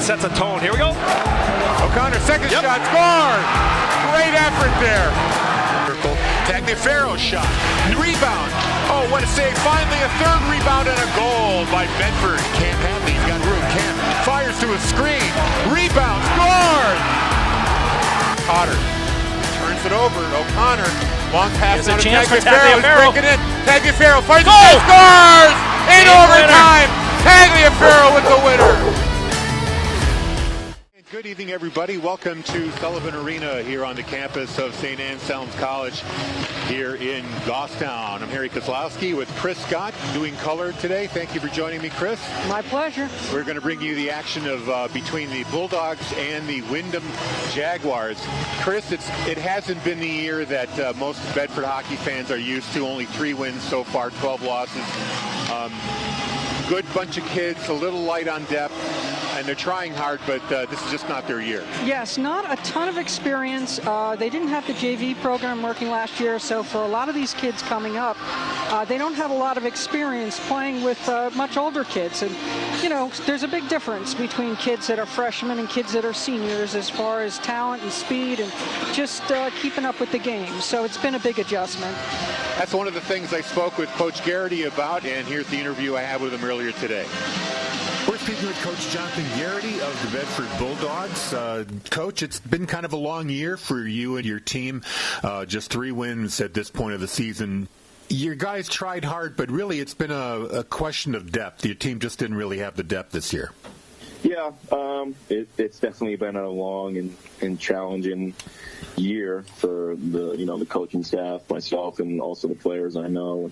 sets a tone. Here we go. O'Connor, second shot, scored! Great effort there. Tagliaferro's shot, rebound. Oh, what a save. Finally a third rebound and a goal by Bedford. Can't have it, he's got room. Can't. Fires through a screen. Rebound, scored! Cotter turns it over. O'Connor, long pass out of Tagliaferro. Breaking in. Tagliaferro fires it, scores! In overtime, Tagliaferro with the winner. Good evening, everybody. Welcome to Sullivan Arena here on the campus of St. Anselm's College here in Goffstown. I'm Harry Kozlowski with Chris Scott doing color today. Thank you for joining me, Chris. My pleasure. We're going to bring you the action of between the Bulldogs and the Windham Jaguars. Chris, it hasn't been the year that most Bedford hockey fans are used to. Only 3 wins so far, 12 losses. Good bunch of kids, a little light on depth, and they're trying hard, but this is just not their year. Yes, not a ton of experience. They didn't have the JV program working last year, so for a lot of these kids coming up, they don't have a lot of experience playing with much older kids. And, you know, there's a big difference between kids that are freshmen and kids that are seniors as far as talent and speed and just keeping up with the game. So it's been a big adjustment. That's one of the things I spoke with Coach Garrity about, and here's the interview I had with him earlier today. We're speaking with Coach Jonathan Garrity of the Bedford Bulldogs. Coach, it's been kind of a long year for you and your team. Just 3 wins at this point of the season. Your guys tried hard, but really it's been a question of depth. Your team just didn't really have the depth this year. Yeah, it's definitely been a long and challenging year for the coaching staff, myself, and also the players I know.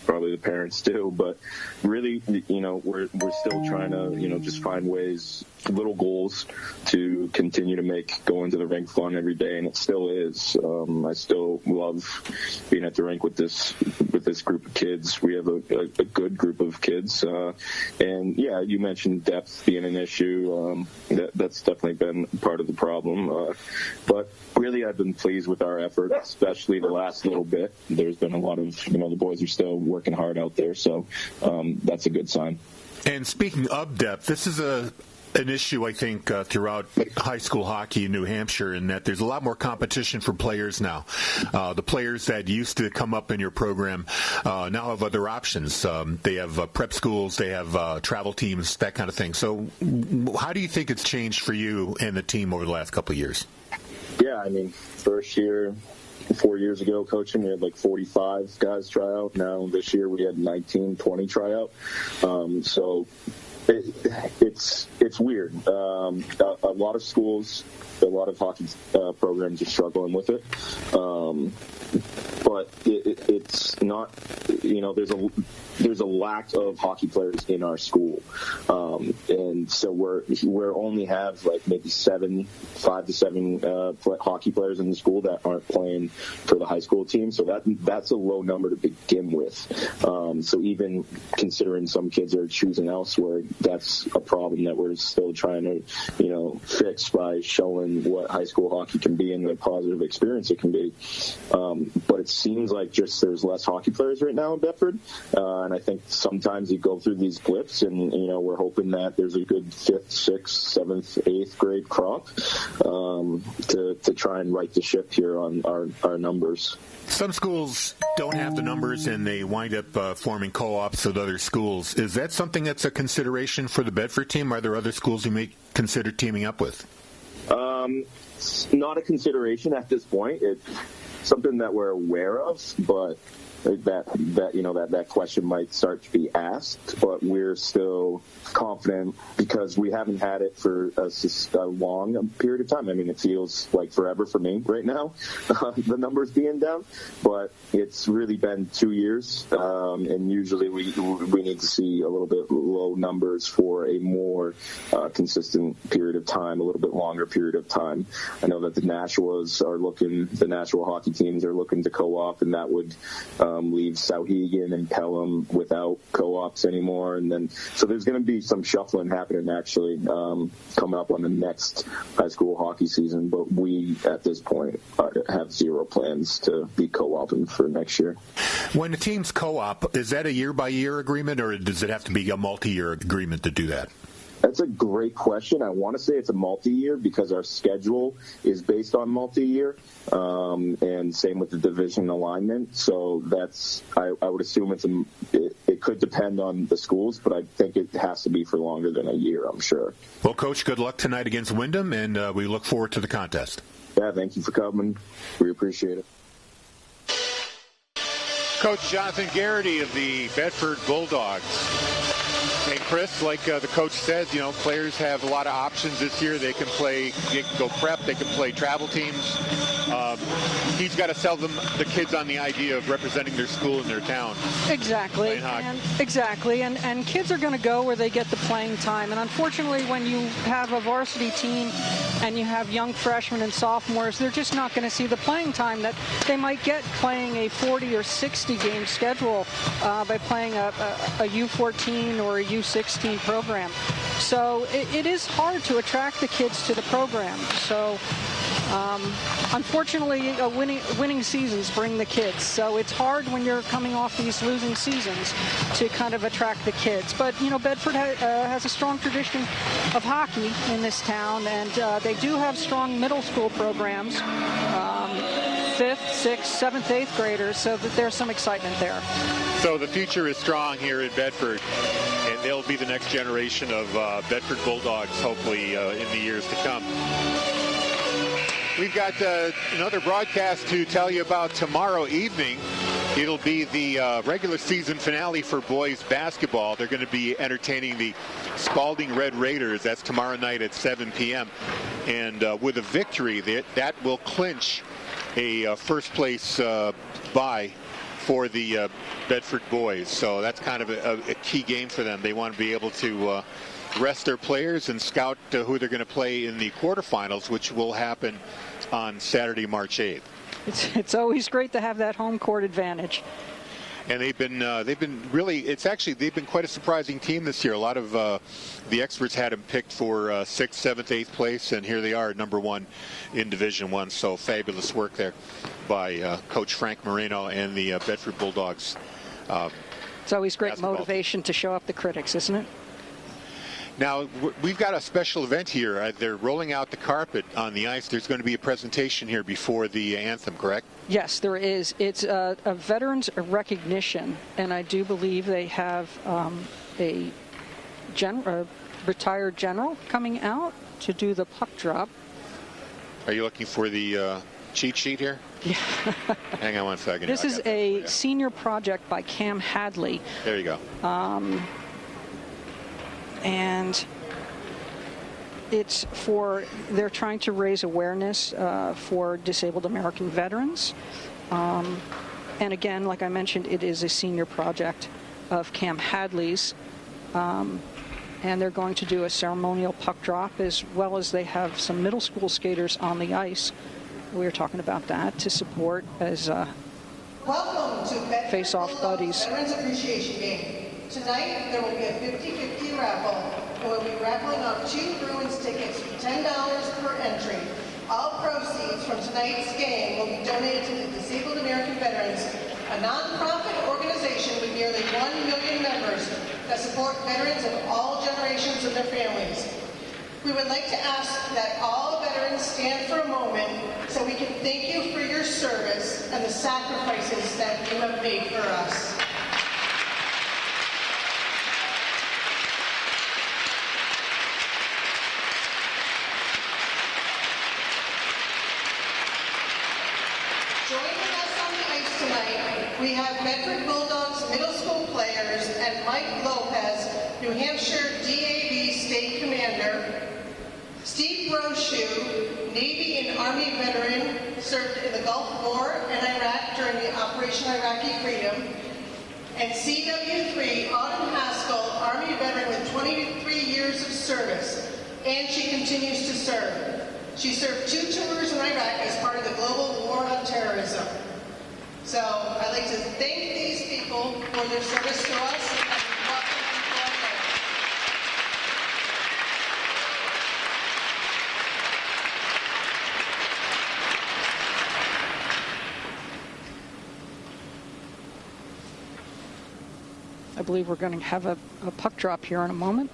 Probably the parents too, but really, we're still trying to, just find ways, little goals to continue to make going to the rink fun every day, and it still is. I still love being at the rink with this group of kids. We have a good group of kids, and yeah, you mentioned depth being an issue. That's definitely been part of the problem, but really, I've been pleased with our effort, especially the last little bit. There's been a lot of, the boys are still working hard out there, so that's a good sign. And speaking of depth, this is an issue, I think, throughout high school hockey in New Hampshire, in that there's a lot more competition for players now. The players that used to come up in your program now have other options. They have prep schools, they have travel teams, that kind of thing. So how do you think it's changed for you and the team over the last couple of years? Yeah, first year, 4 years ago coaching, we had like 45 guys try out. Now this year we had 19, 20 try out. So it's weird. A lot of schools, a lot of hockey programs are struggling with it. But it's not, there's a lack of hockey players in our school. And so we're only have like maybe 5 to 7 hockey players in the school that aren't playing for the high school team. So that's a low number to begin with. So even considering some kids are choosing elsewhere, that's a problem that we're still trying to, fix by showing what high school hockey can be and the positive experience it can be. But it seems like just there's less hockey players right now in Bedford. And I think sometimes you go through these blips and, we're hoping that there's a good 5th, 6th, 7th, 8th grade crop to try and right the ship here on our numbers. Some schools don't have the numbers and they wind up forming co-ops with other schools. Is that something that's a consideration for the Bedford team? Are there other schools you may consider teaming up with? It's not a consideration at this point. It's something that we're aware of, but that question might start to be asked, but we're still confident because we haven't had it for a long period of time. It feels like forever for me right now, the numbers being down, but it's really been 2 years, and usually we need to see a little bit low numbers for a more consistent period of time, a little bit longer period of time. I know that the Nashua hockey teams are looking to co-op, and that would leave Sauhegan and Pelham without co-ops anymore, and then so there's going to be some shuffling happening actually coming up on the next high school hockey season. But we at this point have zero plans to be co-oping for next year. When the team's co-op, is that a year-by-year agreement, or does it have to be a multi-year agreement to do that? That's a great question. I want to say it's a multi-year because our schedule is based on multi-year, and same with the division alignment. So I would assume it could depend on the schools, but I think it has to be for longer than a year, I'm sure. Well, Coach, good luck tonight against Windham, and we look forward to the contest. Yeah, thank you for coming. We appreciate it. Coach Jonathan Garrity of the Bedford Bulldogs. And Chris, like the coach says, players have a lot of options this year. They can go prep, they can play travel teams. He's got to sell the kids on the idea of representing their school and their town. Exactly. And kids are going to go where they get the playing time. And unfortunately, when you have a varsity team and you have young freshmen and sophomores, they're just not going to see the playing time that they might get playing a 40 or 60 game schedule by playing a U14 or a U16 program. So it is hard to attract the kids to the program. So unfortunately, winning seasons bring the kids. So it's hard when you're coming off these losing seasons to kind of attract the kids. But, Bedford has a strong tradition of hockey in this town, and they do have strong middle school programs, 5th, 6th, 7th, 8th graders, so that there's some excitement there. So the future is strong here in Bedford, and they'll be the next generation of Bedford Bulldogs, hopefully, in the years to come. We've got another broadcast to tell you about tomorrow evening. It'll be the regular season finale for boys basketball. They're going to be entertaining the Spalding Red Raiders. That's tomorrow night at 7 p.m. And with a victory, that will clinch a first place bye for the Bedford boys. So that's kind of a key game for them. They want to be able to rest their players and scout who they're going to play in the quarterfinals, which will happen on Saturday, March 8th. It's always great to have that home court advantage. And they've been they've been quite a surprising team this year. A lot of the experts had them picked for 6th, 7th, 8th place, and here they are, number 1 in Division I. So fabulous work there by Coach Frank Moreno and the Bedford Bulldogs. It's always great motivation to show up the critics, isn't it? Now, we've got a special event here. They're rolling out the carpet on the ice. There's going to be a presentation here before the anthem, correct? Yes, there is. It's a veterans recognition, and I do believe they have a retired general coming out to do the puck drop. Are you looking for the cheat sheet here? Yeah. Hang on one second. This is a senior project by Cam Hadley. There you go. And they're trying to raise awareness for disabled American veterans. And again, like I mentioned, it is a senior project of Cam Hadley's. And they're going to do a ceremonial puck drop, as well as they have some middle school skaters on the ice. We were talking about that to support as welcome to Bedford face-off buddies. Veterans Appreciation Game. Tonight, there will be a 50-50 raffle, and we'll be raffling off 2 Bruins tickets for $10 per entry. All proceeds from tonight's game will be donated to the Disabled American Veterans, a non-profit organization with nearly 1 million members that support veterans of all generations and their families. We would like to ask that all veterans stand for a moment so we can thank you for your service and the sacrifices that you have made for us. Joining us on the ice tonight, we have Bedford Bulldogs middle school players and Mike Lopez, New Hampshire DAV State Commander, Steve Brochu, Navy and Army veteran, served in the Gulf War and Iraq during the Operation Iraqi Freedom, and CW3 Autumn Haskell, Army veteran with 23 years of service, and she continues to serve. She served 2 tours in Iraq as part of the global war on terrorism. So I'd like to thank these people for their service to us and welcome them to our day. I believe we're going to have a puck drop here in a moment.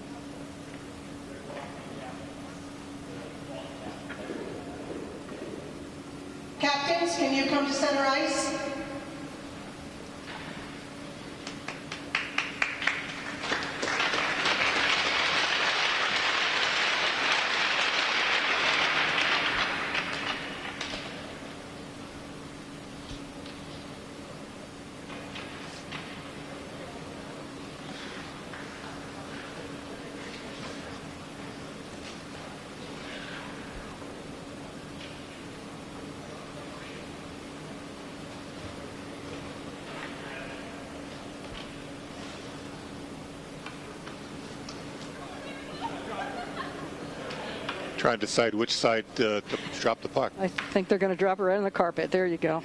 center ice. Trying to decide which side to drop the puck. I think they're going to drop it right on the carpet. There you go.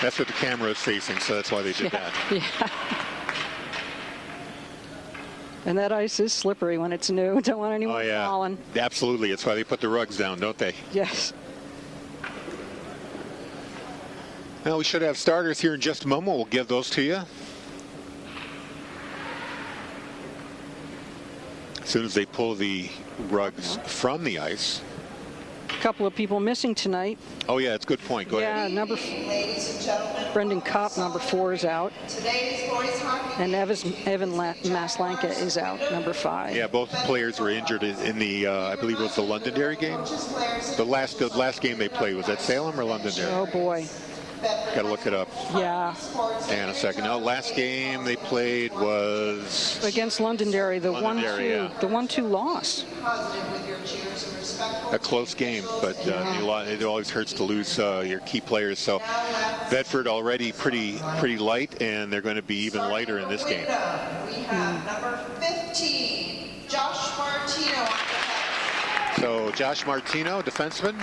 That's what the camera is facing, so that's why they did that. Yeah. And that ice is slippery when it's new. Don't want anyone Oh, yeah. falling. Absolutely. That's why they put the rugs down, don't they? Yes. Well, we should have starters here in just a moment. We'll give those to you. As soon as they pull the rugs from the ice. A couple of people missing tonight. Oh, yeah, it's a good point. Go ahead. Yeah, Ladies and gentlemen, Brendan Kopp, number 4, is out. today's boys hockey. And Evan Maslanka is out, number 5. Yeah, both players were injured in the, I believe it was the Londonderry game. The last game they played, was that Salem or Londonderry? Oh, boy. Got to look it up. Yeah. Hang on a second. No, last game they played was Against Londonderry, the Londonderry, 1-2, yeah. the 1-2 loss. Positive with your cheers and respectful. a close game, but it always hurts to lose your key players. So Bedford already pretty light, and they're going to be even lighter in this game. We have number 15, Josh Martino on defense. So Josh Martino, defenseman.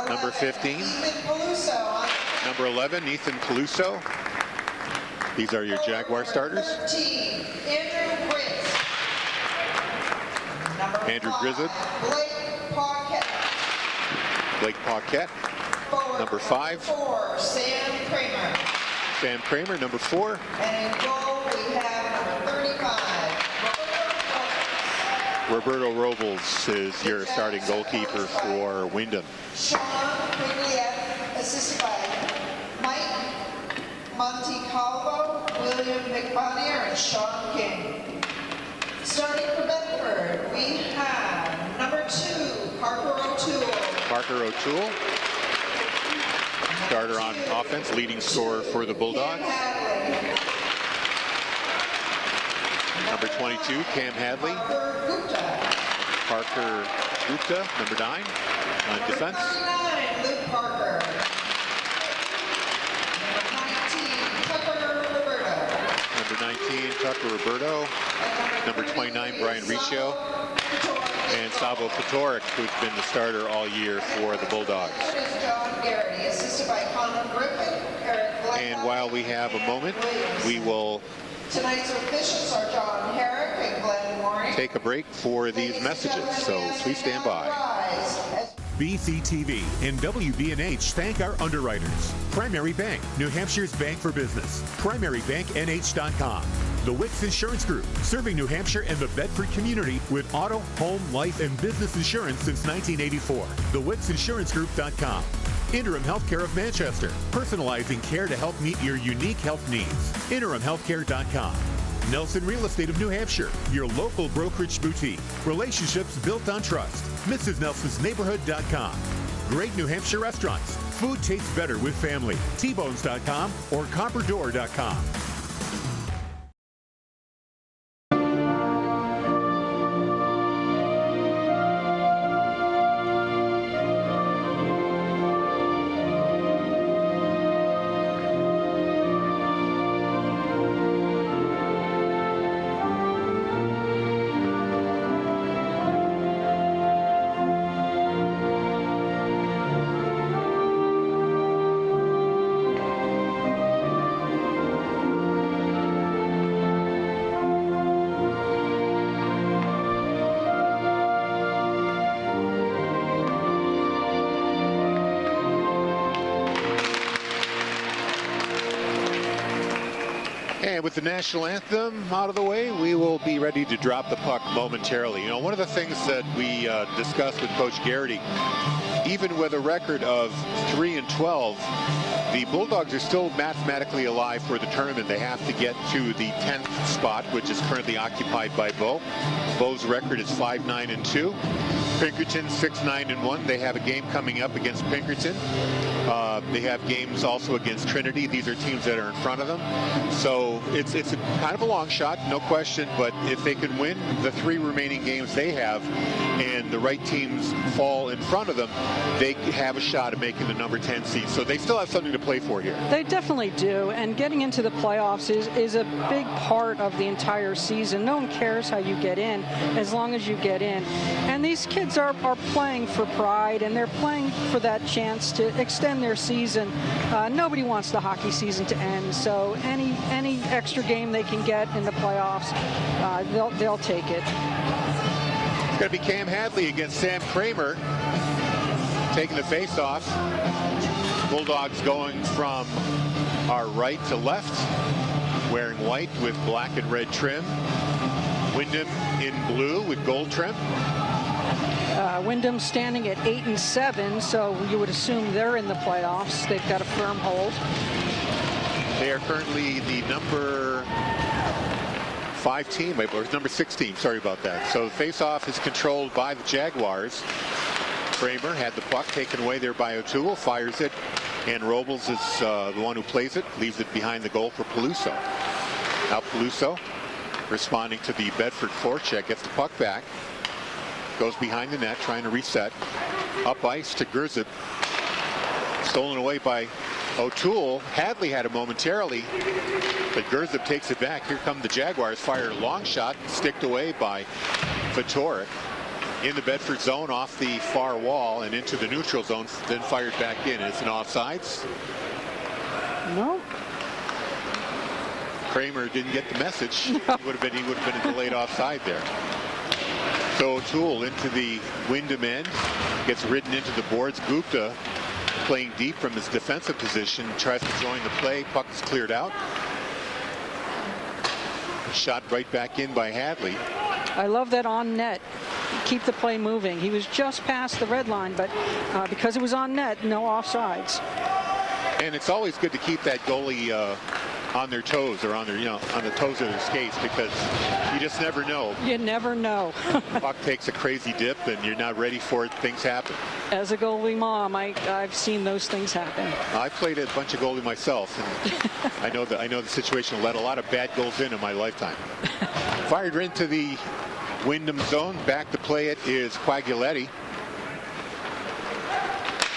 Number 15. Ethan Peluso on Number 11, Ethan Peluso. These are your Jaguar starters. 13, Andrew Grizz. Number Andrew 5, Grizzard. Blake Paquette. Blake Paquette. Forward, Number 5. 4, Sam Kramer. Sam Kramer, number 4. And in goal, we have number 35, Roberto Robles is your starting goalkeeper for Windham. Sean Quigley, assisted by Mike Montecalvo, William McBonnier, and Sean King. Starting for Bedford, we have number 2, Parker O'Toole. Parker O'Toole, starter on offense, leading scorer for the Bulldogs. Cam Hadley, Number 22, Cam Hadley. Parker Gupta. Parker Gupta, number 9, on defense. Number 39, Luke Parker. Number 19, Tucker Roberto. Number 19, Tucker Roberto. Number 29, Brian Riccio. And Savo Katorik, who's been the starter all year for the Bulldogs. John Garrity, assisted by Connor Griffin, Eric Black. And while we have a moment, we will Tonight's officials are John Herrick and Glenn Warren. take a break for these messages, so please stand by. BCTV and WBNH thank our underwriters. Primary Bank, New Hampshire's bank for business. PrimaryBankNH.com. The Wicks Insurance Group, serving New Hampshire and the Bedford community with auto, home, life, and business insurance since 1984. TheWicksInsuranceGroup.com. Interim Healthcare of Manchester, personalizing care to help meet your unique health needs. InterimHealthcare.com. Nelson Real Estate of New Hampshire, your local brokerage boutique. Relationships built on trust. MrsNelsonsNeighborhood.com. Great New Hampshire restaurants. Food tastes better with family. Tbones.com or Copperdoor.com. And with the national anthem out of the way, we will be ready to drop the puck momentarily. You know, one of the things that we discussed with Coach Garrity, even with a record of 3-12, the Bulldogs are still mathematically alive for the tournament. They have to get to the 10th spot, which is currently occupied by Bow. Bow's record is 5-9-2. Pinkerton 6-9-1. They have a game coming up against Pinkerton. They have games also against Trinity. These are teams that are in front of them. So it's a kind of a long shot, no question. But if they can win the 3 remaining games they have and the right teams fall in front of them, they have a shot at making the number 10 seed. So they still have something to play for here. They definitely do. And getting into the playoffs is a big part of the entire season. No one cares how you get in as long as you get in. And these kids are playing for pride, and they're playing for that chance to extend their season. Nobody wants the hockey season to end, so any extra game they can get in the playoffs, they'll take it. It's going to be Cam Hadley against Sam Kramer taking the face-off. Bulldogs going from our right to left, wearing white with black and red trim. Windham in blue with gold trim. Windham standing at 8-7, so you would assume they're in the playoffs. They've got a firm hold. They are currently the number 5 team, or number 6 team, sorry about that. So the face-off is controlled by the Jaguars. Kramer had the puck taken away there by O'Toole, fires it, and Robles is the one who plays it, leaves it behind the goal for Peluso. Now Peluso, responding to the Bedford forecheck, gets the puck back. Goes behind the net, trying to reset. Up ice to Gerzip. Stolen away by O'Toole. Hadley had it momentarily, but Gerzip takes it back. Here come the Jaguars. Fire a long shot, sticked away by Vitorik. In the Bedford zone, off the far wall and into the neutral zone, then fired back in. It's an offsides. No. Kramer didn't get the message. He would have been a delayed offside there. So O'Toole into the Windham end, gets ridden into the boards. Gupta playing deep from his defensive position, tries to join the play. Puck is cleared out. Shot right back in by Hadley. I love that on net. Keep the play moving. He was just past the red line, but because it was on net, no offsides. And it's always good to keep that goalie on their toes, or on their, on the toes of their skates, because you just never know. You never know. Puck takes a crazy dip and you're not ready for it. Things happen. As a goalie mom, I've seen those things happen. I played a bunch of goalie myself, and I know the situation let a lot of bad goals in my lifetime. Fired into the Windham zone. Back to play it is Quaglialetti.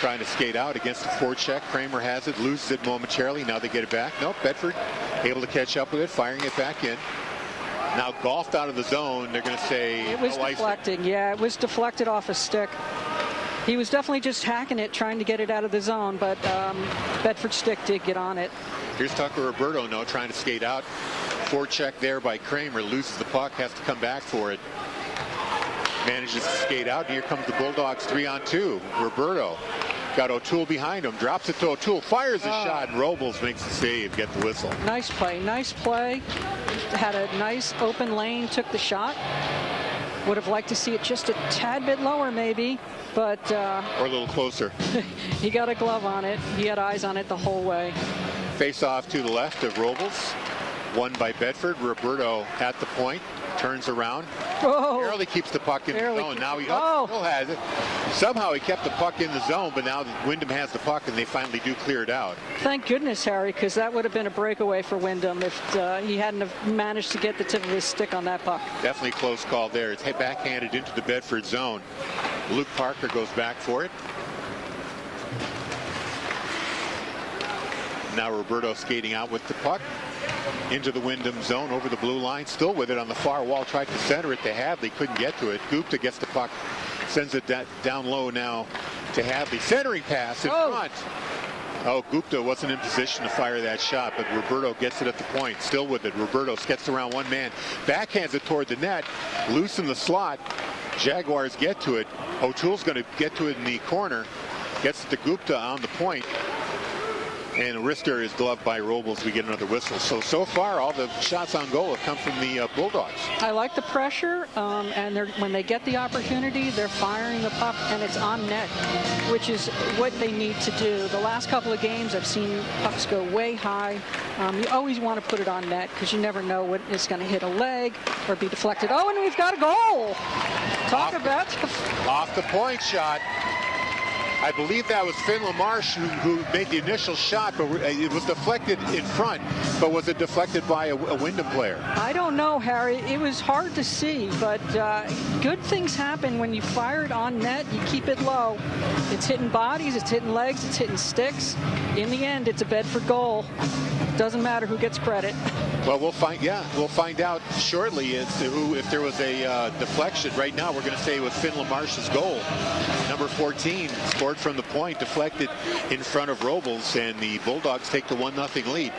Trying to skate out against the forecheck. Kramer has it, loses it momentarily. Now they get it back. Nope, Bedford able to catch up with it, firing it back in. Now golfed out of the zone. They're going to say it was deflecting. Yeah, it was deflected off a stick. He was definitely just hacking it, trying to get it out of the zone, but Bedford stick did get on it. Here's Tucker Roberto now trying to skate out. Forecheck there by Kramer, loses the puck, has to come back for it. Manages to skate out. Here comes the Bulldogs 3-on-2. Roberto got O'Toole behind him, drops it to O'Toole, fires a shot, and Robles makes the save, get the whistle. Nice play, nice play. Had a nice open lane, took the shot. Would have liked to see it just a tad bit lower maybe, but or a little closer. He got a glove on it. He had eyes on it the whole way. Face off to the left of Robles. Won by Bedford. Roberto at the point. Turns around. Oh, Barely keeps the puck in the zone. Now he still has it. Somehow he kept the puck in the zone, but now Windham has the puck and they finally do clear it out. Thank goodness, Harry, because that would have been a breakaway for Windham if he hadn't have managed to get the tip of his stick on that puck. Definitely a close call there. It's backhanded into the Bedford zone. Luke Parker goes back for it. Now Roberto skating out with the puck into the Windham zone, over the blue line, still with it on the far wall, tried to center it to Hadley, couldn't get to it. Gupta gets the puck, sends it down low now to Hadley. Centering pass in front. Oh, Gupta wasn't in position to fire that shot, but Roberto gets it at the point, still with it. Roberto gets around one man, backhands it toward the net, loose in the slot. Jaguars get to it. O'Toole's going to get to it in the corner, gets it to Gupta on the point. And wrister is gloved by Robles. We get another whistle. So far, all the shots on goal have come from the Bulldogs. I like the pressure, and when they get the opportunity, they're firing the puck, and it's on net, which is what they need to do. The last couple of games, I've seen pucks go way high. You always want to put it on net because you never know when it's going to hit a leg or be deflected. Oh, and we've got a goal. Talk about off the point shot. I believe that was Finn LaMarche who made the initial shot, but it was deflected in front. But was it deflected by a Windham player? I don't know, Harry. It was hard to see, but good things happen when you fire it on net. You keep it low. It's hitting bodies, it's hitting legs, it's hitting sticks. In the end, it's a Bedford goal. Doesn't matter who gets credit. Well, we'll find out shortly as to if there was a deflection. Right now, we're going to say it was Finn LaMarche's goal. Number 14 scored from the point, deflected in front of Robles, and the Bulldogs take the 1-0 lead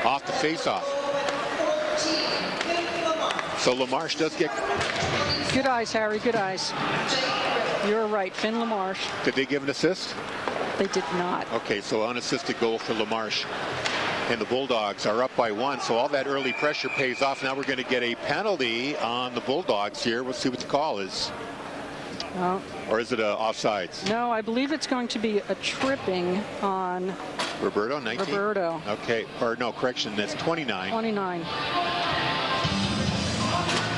off the faceoff. So LaMarche does get... Good eyes, Harry, good eyes. You're right, Finn LaMarche. Did they give an assist? They did not. Okay, so unassisted goal for LaMarche. And the Bulldogs are up by 1, so all that early pressure pays off. Now we're going to get a penalty on the Bulldogs here. We'll see what the call is. Or is it offsides? No, I believe it's going to be a tripping on Roberto, 19? Roberto. Okay, or no, correction, that's 29. 29.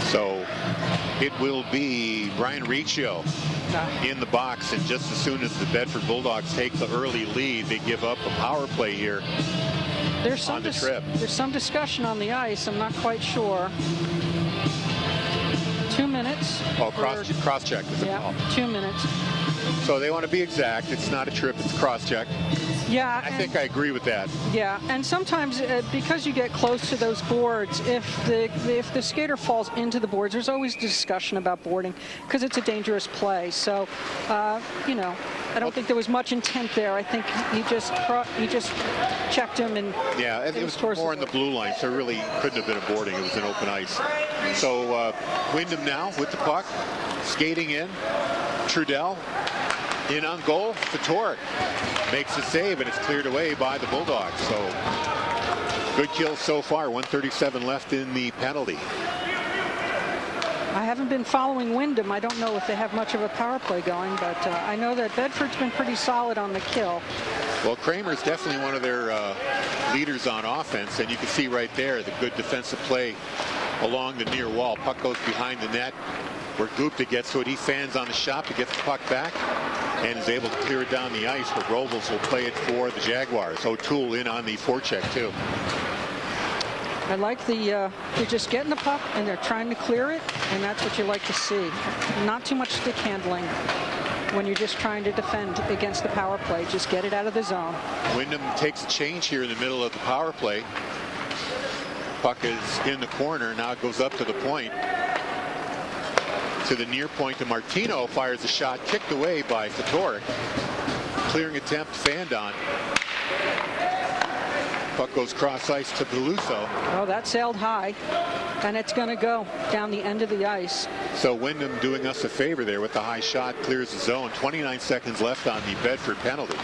So it will be Brian Riccio in the box, and just as soon as the Bedford Bulldogs take the early lead, they give up a power play here. There's some There's some discussion on the ice. I'm not quite sure. 2 minutes. Oh, cross check is the call. 2 minutes. So they want to be exact. It's not a trip. It's cross check. Yeah. I think I agree with that. Yeah, and sometimes because you get close to those boards, if the skater falls into the boards, there's always discussion about boarding because it's a dangerous play. So, I don't think there was much intent there. I think he just checked him and it was more in the blue line, so it really couldn't have been a boarding. It was an open ice. So Windham now with the puck, skating in. Trudell in on goal. Fatorik makes a save, and it's cleared away by the Bulldogs. So good kills so far. 1:37 left in the penalty. I haven't been following Windham. I don't know if they have much of a power play going, but I know that Bedford's been pretty solid on the kill. Well, Kramer's definitely one of their leaders on offense, and you can see right there the good defensive play along the near wall. Puck goes behind the net where Gupta gets to it. He fans on the shot to get the puck back and is able to clear it down the ice, but Robles will play it for the Jaguars. O'Toole in on the forecheck too. I like they're just getting the puck and they're trying to clear it, and that's what you like to see. Not too much stick handling when you're just trying to defend against the power play. Just get it out of the zone. Windham takes a change here in the middle of the power play. Puck is in the corner. Now it goes up to the point. To the near point, and Martino fires a shot kicked away by Fatorik. Clearing attempt, fanned on. Puck goes cross ice to Peluso. Oh, that sailed high, and it's going to go down the end of the ice. So Windham doing us a favor there with the high shot, clears the zone. 29 seconds left on the Bedford penalty.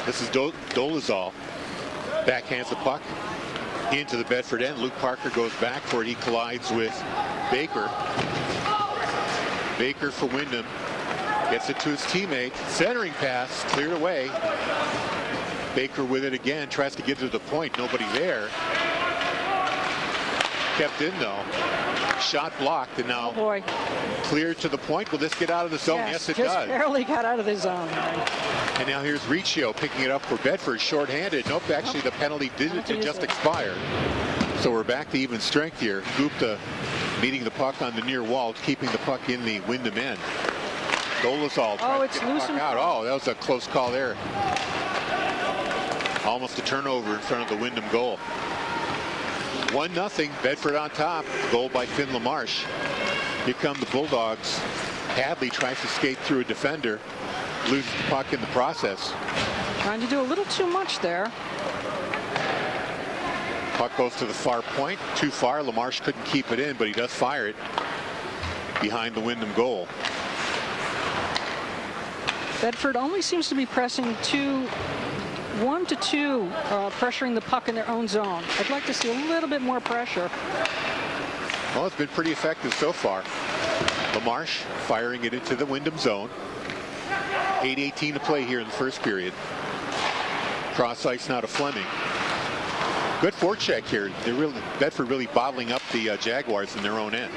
This is Dolezal. Backhands the puck into the Bedford end. Luke Parker goes back for it. He collides with Baker. Baker for Windham. Gets it to his teammate. Centering pass, cleared away. Baker with it again, tries to get to the point. Nobody there. Kept in though. Shot blocked, and now cleared to the point. Will this get out of the zone? Yes, it does. Just barely got out of the zone. And now here's Riccio picking it up for Bedford. Short-handed. Nope, actually the penalty didn't just expire. So we're back to even strength here. Gupta meeting the puck on the near wall, keeping the puck in the Windham end. Dolezal trying to get the puck out. Oh, that was a close call there. Almost a turnover in front of the Windham goal. 1-0, Bedford on top. Goal by Finn LaMarche. Here come the Bulldogs. Hadley tries to skate through a defender. Loses the puck in the process. Trying to do a little too much there. Puck goes to the far point. Too far. LaMarche couldn't keep it in, but he does fire it behind the Windham goal. Bedford only seems to be pressing two 1 to 2 pressuring the puck in their own zone. I'd like to see a little bit more pressure. Well, it's been pretty effective so far. LaMarche firing it into the Windham zone. 8:18 to play here in the first period. Cross ice now to Fleming. Good forecheck here. Bedford really bottling up the Jaguars in their own end.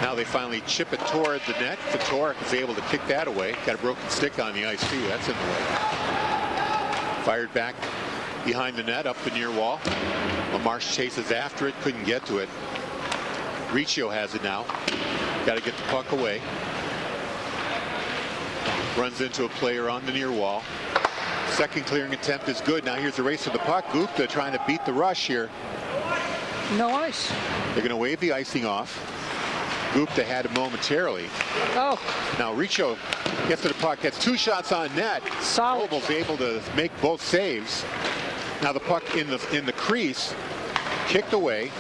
Now they finally chip it toward the net. Fedoruk is able to kick that away. Got a broken stick on the ice too. That's in the way. Fired back behind the net, up the near wall. LaMarche chases after it, couldn't get to it. Riccio has it now. Got to get the puck away. Runs into a player on the near wall. Second clearing attempt is good. Now here's the race to the puck. Gupta trying to beat the rush here. No ice. They're going to wave the icing off. Gupta had it momentarily. Oh. Now Riccio gets to the puck, gets 2 shots on net. Solid. Robles able to make both saves. Now the puck in the crease, kicked away,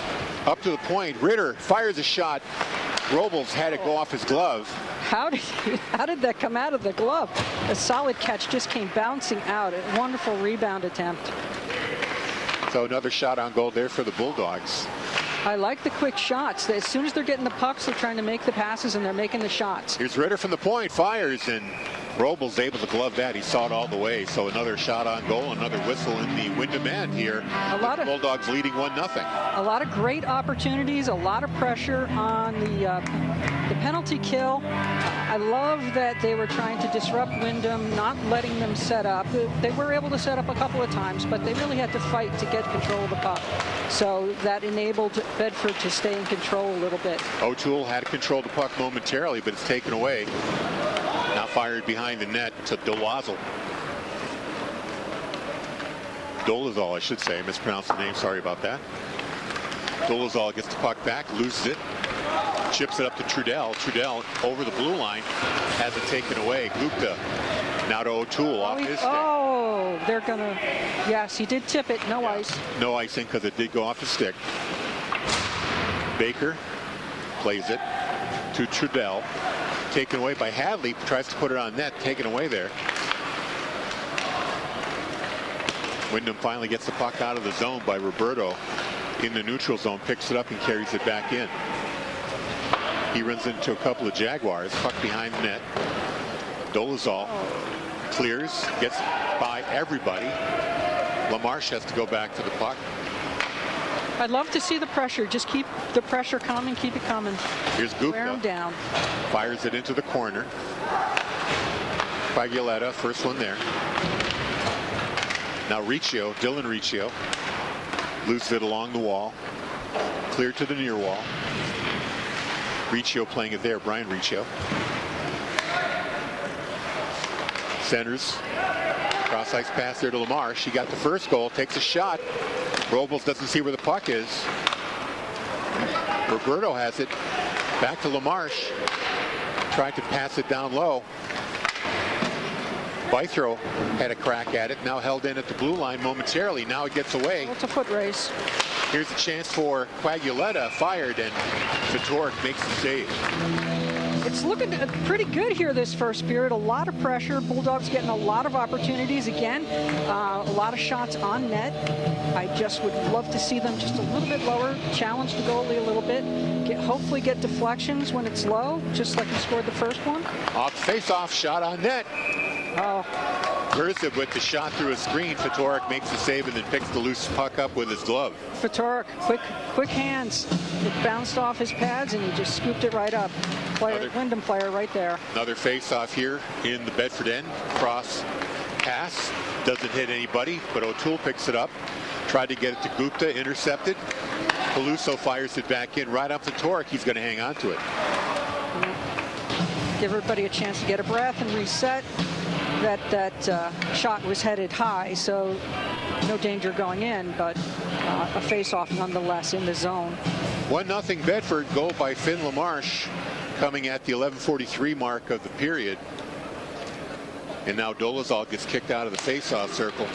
up to the point. Ritter fires a shot. Robles had it go off his glove. How did that come out of the glove? A solid catch just came bouncing out. A wonderful rebound attempt. So another shot on goal there for the Bulldogs. I like the quick shots. As soon as they're getting the pucks, they're trying to make the passes and they're making the shots. Here's Ritter from the point, fires, and Robles able to glove that. He saw it all the way. So another shot on goal, another whistle in the Windham end here. The Bulldogs leading 1-0. A lot of great opportunities, a lot of pressure on the penalty kill. I love that they were trying to disrupt Windham, not letting them set up. They were able to set up a couple of times, but they really had to fight to get control of the puck. So that enabled Bedford to stay in control a little bit. O'Toole had control of the puck momentarily, but it's taken away. Now fired behind the net to Dolazal. Dolazal, I should say. I mispronounced the name. Sorry about that. Dolazal gets the puck back, loses it, chips it up to Trudell. Trudell over the blue line, has it taken away. Gupta now to O'Toole off his stick. Oh, they're gonna. Yes, he did tip it. No ice. No icing because it did go off the stick. Baker plays it to Trudell. Taken away by Hadley, tries to put it on net, taken away there. Windham finally gets the puck out of the zone by Roberto in the neutral zone, picks it up and carries it back in. He runs into a couple of Jaguars, puck behind the net. Dolazal clears, gets by everybody. LaMarche has to go back to the puck. I'd love to see the pressure. Just keep the pressure coming, keep it coming. Here's Gupta. Wear him down. Fires it into the corner. Quaglioletta, first one there. Now Riccio, Dylan Riccio, loses it along the wall. Clear to the near wall. Riccio playing it there, Brian Riccio. Centers. Cross ice pass there to LaMarche. She got the first goal, takes a shot. Robles doesn't see where the puck is. Roberto has it. Back to LaMarche. Tried to pass it down low. Bythrow had a crack at it. Now held in at the blue line momentarily. Now it gets away. It's a foot race. Here's a chance for Quaglioletta. Fired, and Fedoruk makes the save. It's looking pretty good here this first period. A lot of pressure. Bulldogs getting a lot of opportunities again. A lot of shots on net. I just would love to see them just a little bit lower. Challenge the goalie a little bit. Hopefully get deflections when it's low, just like he scored the first one. Off face-off, shot on net. Oh. Verza with the shot through a screen. Fedoruk makes the save and then picks the loose puck up with his glove. Fedoruk, quick hands. It bounced off his pads and he just scooped it right up. Windham player right there. Another face-off here in the Bedford end. Cross pass. Doesn't hit anybody, but O'Toole picks it up. Tried to get it to Gupta, intercepted. Peluso fires it back in. Right up to Fedoruk. He's going to hang on to it. Give everybody a chance to get a breath and reset. That shot was headed high, so no danger going in, but a face-off nonetheless in the zone. 1-0 Bedford. Goal by Finn LaMarche coming at the 11:43 mark of the period. And now Dolazal gets kicked out of the face-off circle.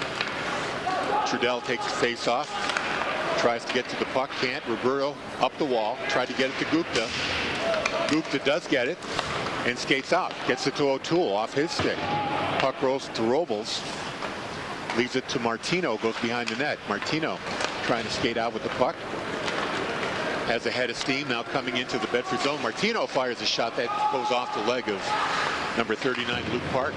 Trudell takes the face-off. Tries to get to the puck, can't. Roberto up the wall, tried to get it to Gupta. Gupta does get it and skates out. Gets it to O'Toole off his stick. Puck rolls to Robles. Leaves it to Martino, goes behind the net. Martino trying to skate out with the puck. Has a head of steam now coming into the Bedford zone. Martino fires a shot that goes off the leg of number 39, Luke Park.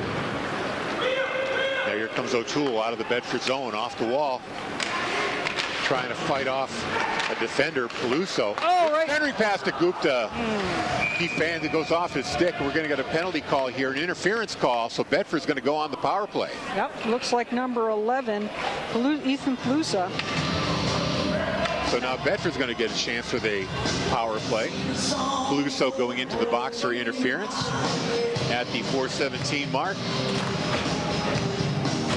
Now here comes O'Toole out of the Bedford zone, off the wall. Trying to fight off a defender, Peluso. Oh, right. Henry pass to Gupta. He fanned it, goes off his stick. We're going to get a penalty call here, an interference call. So Bedford's going to go on the power play. Yep, looks like number 11, Ethan Pelusa. So now Bedford's going to get a chance with a power play. Peluso going into the box for interference at the 4:17 mark.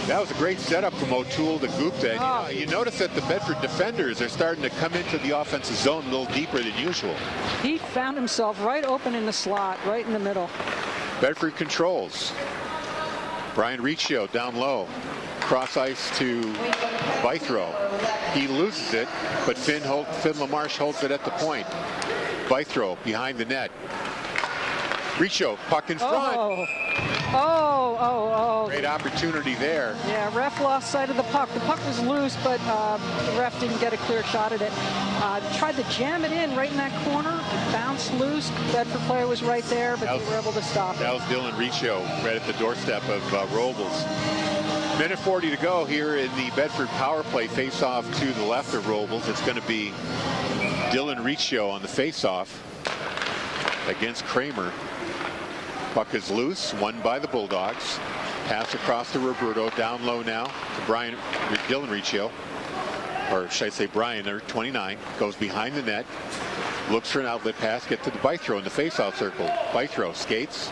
That was a great setup from O'Toole to Gupta. And, you notice that the Bedford defenders are starting to come into the offensive zone a little deeper than usual. He found himself right open in the slot, right in the middle. Bedford controls. Brian Riccio down low. Cross ice to Bythrow. He loses it, but Finn LaMarche holds it at the point. Bythrow behind the net. Riccio, puck in front. Oh. Great opportunity there. Yeah, ref lost sight of the puck. The puck was loose, but the ref didn't get a clear shot at it. Tried to jam it in right in that corner. It bounced loose. Bedford player was right there, but they were able to stop it. That was Dylan Riccio right at the doorstep of Robles. Minute 40 to go here in the Bedford power play. Face-off to the left of Robles. It's going to be Dylan Riccio on the face-off against Kramer. Puck is loose, won by the Bulldogs. Pass across to Roberto, down low now to Dylan Riccio. Or should I say Brian, there, 29, goes behind the net, looks for an outlet pass, get to the Bythrow in the face-off circle. Bythrow skates,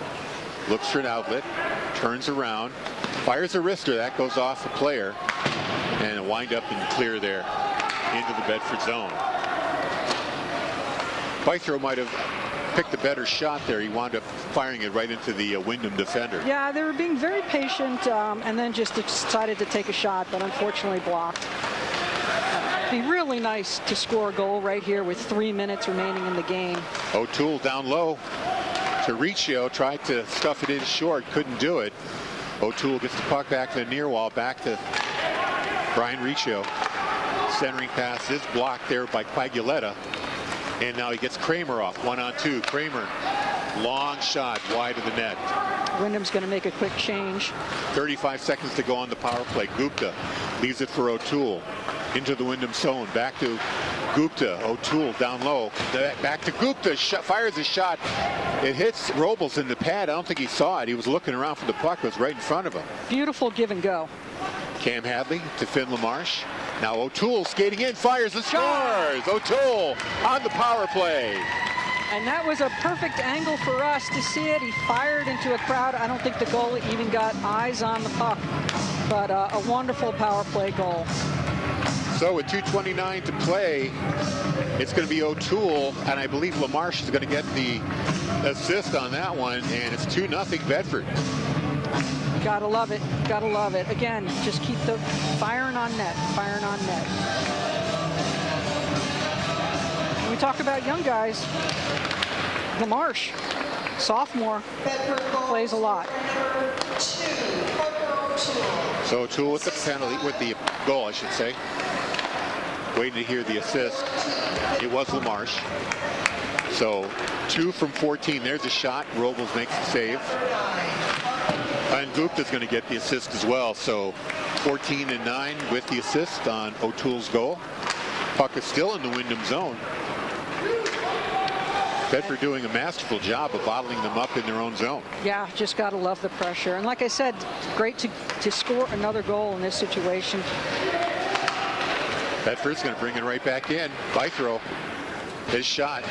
looks for an outlet, turns around, fires a wrister, that goes off a player, and a wind up and clear there into the Bedford zone. Bythrow might have picked a better shot there. He wound up firing it right into the Windham defender. Yeah, they were being very patient and then just decided to take a shot, but unfortunately blocked. It'd be really nice to score a goal right here with 3 minutes remaining in the game. O'Toole down low to Riccio, tried to stuff it in short, couldn't do it. O'Toole gets the puck back to the near wall, back to Brian Riccio. Centering pass is blocked there by Quaguletta. And now he gets Kramer off, 1-on-2. Kramer, long shot wide of the net. Wyndham's going to make a quick change. 35 seconds to go on the power play. Gupta leaves it for O'Toole. Into the Windham zone. Back to Gupta. O'Toole down low. Back to Gupta. Fires a shot. It hits Robles in the pad. I don't think he saw it. He was looking around for the puck. It was right in front of him. Beautiful give and go. Cam Hadley to Finn LaMarche. Now O'Toole skating in, fires and scores! O'Toole on the power play. And that was a perfect angle for us to see it. He fired into a crowd. I don't think the goalie even got eyes on the puck, but a wonderful power play goal. So with 2:29 to play, it's going to be O'Toole, and I believe LaMarche is going to get the assist on that one, and it's 2-0 Bedford. Gotta love it. Gotta love it. Again, just keep the firing on net. Firing on net. When we talk about young guys, LaMarche, sophomore, plays a lot. So O'Toole with the penalty, with the goal, I should say. Waiting to hear the assist. It was LaMarche. So 2 from 14. There's a shot. Robles makes the save. And Gupta's going to get the assist as well. So 14 and 9 with the assist on O'Toole's goal. Puck is still in the Windham zone. Bedford doing a masterful job of bottling them up in their own zone. Yeah, just got to love the pressure. And like I said, great to score another goal in this situation. Bedford's going to bring it right back in. Bythrow, his shot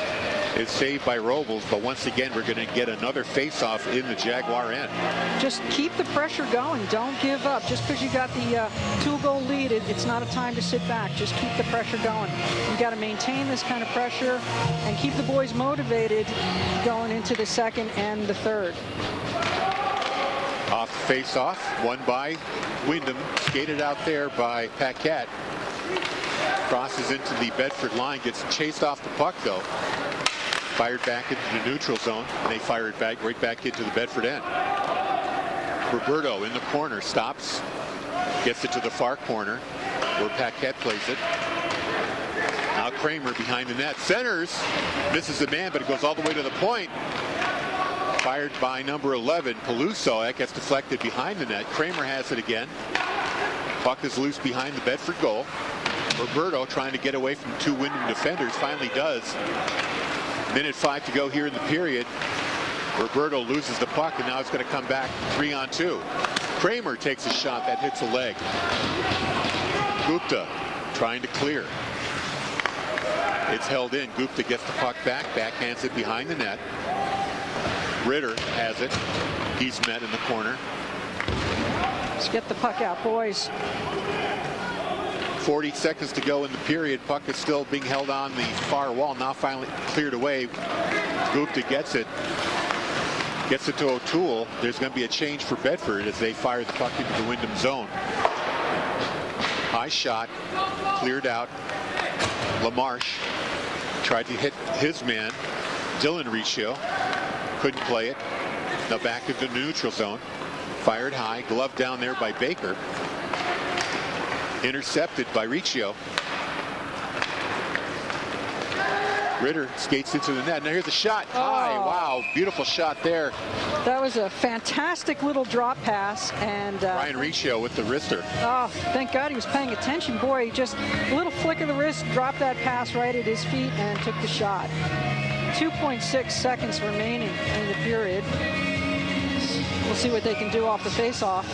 is saved by Robles, but once again, we're going to get another face-off in the Jaguar end. Just keep the pressure going. Don't give up. Just because you got the 2-goal lead, it's not a time to sit back. Just keep the pressure going. You got to maintain this kind of pressure and keep the boys motivated going into the second and the third. Off face-off, won by Windham, skated out there by Paquette. Crosses into the Bedford line, gets chased off the puck though. Fired back into the neutral zone, and they fire it back right back into the Bedford end. Roberto in the corner, stops, gets it to the far corner where Paquette plays it. Now Kramer behind the net, centers, misses the man, but it goes all the way to the point. Fired by number 11, Peluso. That gets deflected behind the net. Kramer has it again. Puck is loose behind the Bedford goal. Roberto trying to get away from two Windham defenders, finally does. Minute 5 to go here in the period. Roberto loses the puck, and now it's going to come back 3-on-2. Kramer takes a shot that hits a leg. Gupta trying to clear. It's held in. Gupta gets the puck back, backhands it behind the net. Ritter has it. He's met in the corner. Let's get the puck out, boys. 40 seconds to go in the period. Puck is still being held on the far wall. Now finally cleared away. Gupta gets it. Gets it to O'Toole. There's going to be a change for Bedford as they fire the puck into the Windham zone. High shot. Cleared out. LaMarche tried to hit his man, Dylan Riccio. Couldn't play it. Now back into the neutral zone. Fired high. Glove down there by Baker. Intercepted by Riccio. Ritter skates into the net. Now here's a shot. High. Wow. Beautiful shot there. That was a fantastic little drop pass. And Ryan Riccio with the wrister. oh, thank God he was paying attention. Boy, just a little flick of the wrist, dropped that pass right at his feet and took the shot. 2.6 seconds remaining in the period. We'll see what they can do off the face-off.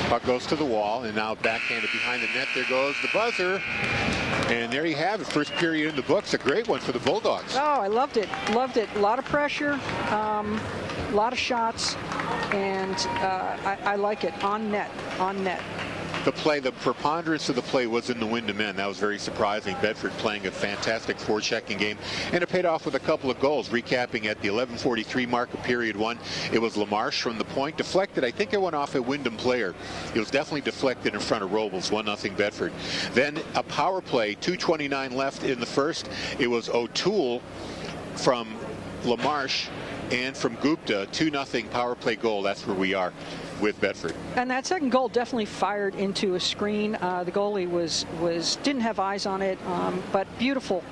Puck goes to the wall, and now backhanded behind the net. There goes the buzzer. And there you have it. First period in the books. A great one for the Bulldogs. Oh, I loved it. Loved it. A lot of pressure, a lot of shots, and I like it. On net. On net. The play, the preponderance of the play was in the Windham end. That was very surprising. Bedford playing a fantastic forechecking game, and it paid off with a couple of goals. Recapping at the 11:43 mark of period 1, it was LaMarche from the point, deflected. I think it went off a Windham player. It was definitely deflected in front of Robles. 1-0 Bedford. Then a power play. 2:29 left in the first. It was O'Toole from LaMarche and from Gupta. 2-0 power play goal. That's where we are with Bedford. And that second goal definitely fired into a screen. The goalie didn't have eyes on it, but beautiful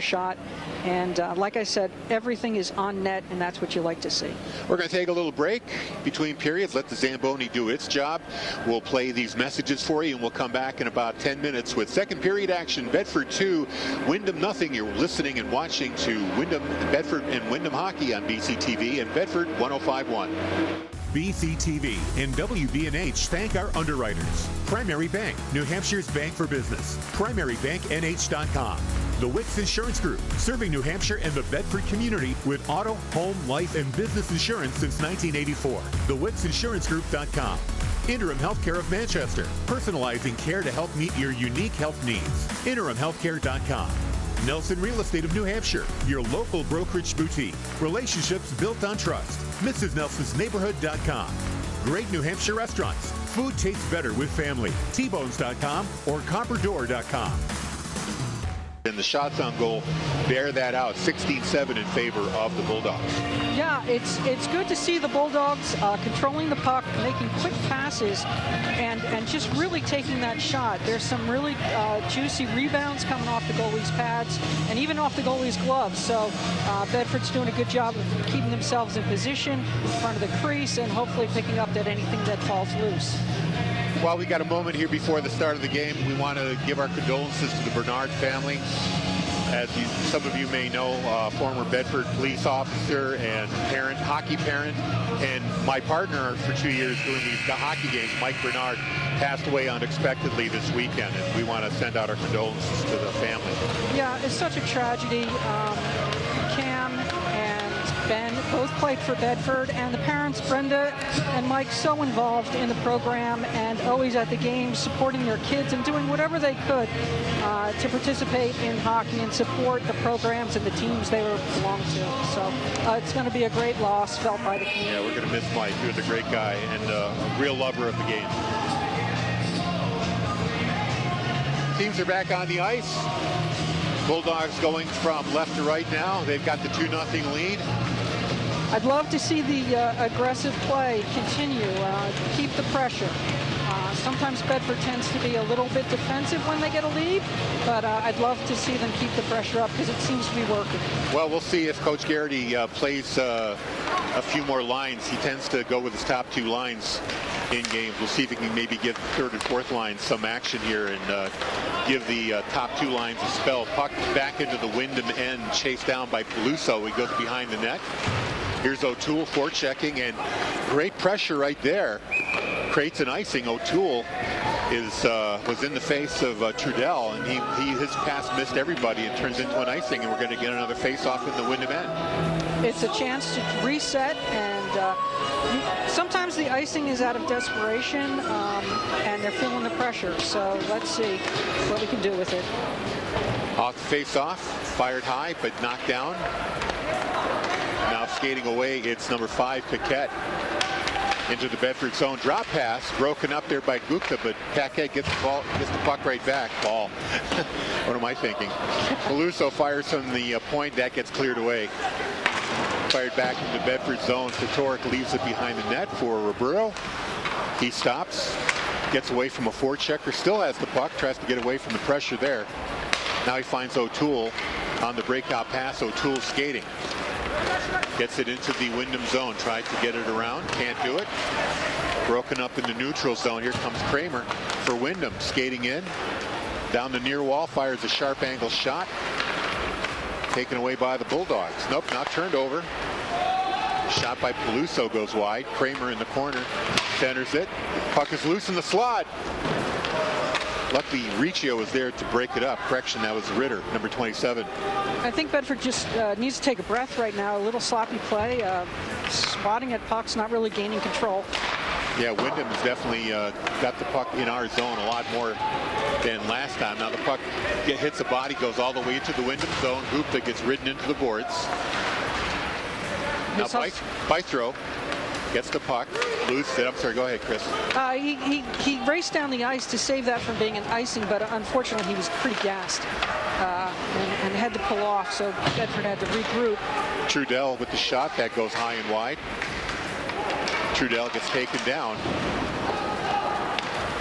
shot. And like I said, everything is on net, and that's what you like to see. We're going to take a little break between periods. Let the Zamboni do its job. We'll play these messages for you, and we'll come back in about 10 minutes with second period action. Bedford 2, Windham nothing. You're listening and watching to Bedford and Windham hockey on BCTV and Bedford 105.1. BCTV and WBNH thank our underwriters. Primary Bank, New Hampshire's bank for business. PrimaryBankNH.com. The Wicks Insurance Group, serving New Hampshire and the Bedford community with auto, home, life, and business insurance since 1984. TheWicksInsuranceGroup.com. Interim Healthcare of Manchester, personalizing care to help meet your unique health needs. InterimHealthcare.com. Nelson Real Estate of New Hampshire, your local brokerage boutique. Relationships built on trust. MrsNelsonsNeighborhood.com. Great New Hampshire restaurants. Food tastes better with family. Tbones.com or Copperdoor.com. And the shots on goal bear that out. 16-7 in favor of the Bulldogs. Yeah, it's good to see the Bulldogs controlling the puck, making quick passes, and just really taking that shot. There's some really juicy rebounds coming off the goalie's pads and even off the goalie's gloves. So Bedford's doing a good job of keeping themselves in position in front of the crease and hopefully picking up anything that falls loose. While we got a moment here before the start of the game, we want to give our condolences to the Bernard family. As some of you may know, former Bedford police officer and parent, hockey parent, and my partner for 2 years doing these hockey games, Mike Bernard, passed away unexpectedly this weekend, and we want to send out our condolences to the family. Yeah, it's such a tragedy. Cam and Ben both played for Bedford, and the parents, Brenda and Mike, so involved in the program and always at the games, supporting their kids and doing whatever they could to participate in hockey and support the programs and the teams they belong to. So it's going to be a great loss felt by the community. Yeah, we're going to miss Mike. He was a great guy and a real lover of the game. Teams are back on the ice. Bulldogs going from left to right now. They've got the 2-0 lead. I'd love to see the aggressive play continue, keep the pressure. Sometimes Bedford tends to be a little bit defensive when they get a lead, but I'd love to see them keep the pressure up because it seems to be working. Well, we'll see if Coach Garrity plays a few more lines. He tends to go with his top two lines in games. We'll see if he can maybe give the third and fourth line some action here and give the top two lines a spell. Puck back into the Windham end, chased down by Peluso. He goes behind the net. Here's O'Toole forechecking, and great pressure right there. Creates an icing. O'Toole was in the face of Trudell, and his pass missed everybody and turns into an icing, and we're going to get another face-off in the Windham end. It's a chance to reset, and sometimes the icing is out of desperation, and they're feeling the pressure. So let's see what we can do with it. Off the face-off, fired high, but knocked down. Now skating away, it's number 5, Paquette. Into the Bedford zone. Drop pass broken up there by Gupta, but Paquette gets the puck right back. Ball. What am I thinking? Peluso fires from the point. That gets cleared away. Fired back into Bedford zone. Fedoruk leaves it behind the net for Roberto. He stops. Gets away from a forechecker. Still has the puck. Tries to get away from the pressure there. Now he finds O'Toole on the breakout pass. O'Toole skating. Gets it into the Windham zone. Tried to get it around. Can't do it. Broken up in the neutral zone. Here comes Kramer for Windham. Skating in. Down the near wall. Fires a sharp angle shot. Taken away by the Bulldogs. Nope, not turned over. Shot by Peluso goes wide. Kramer in the corner. Centers it. Puck is loose in the slot. Luckily, Riccio was there to break it up. Correction, that was Ritter, number 27. I think Bedford just needs to take a breath right now. A little sloppy play. Spotting at pucks, not really gaining control. Yeah, Windham has definitely got the puck in our zone a lot more than last time. Now the puck hits a body, goes all the way into the Windham zone. Gupta gets ridden into the boards. Now Bythrow gets the puck, loose it. I'm sorry, go ahead, Chris. He raced down the ice to save that from being an icing, but unfortunately he was pretty gassed and had to pull off, so Bedford had to regroup. Trudell with the shot, that goes high and wide. Trudell gets taken down.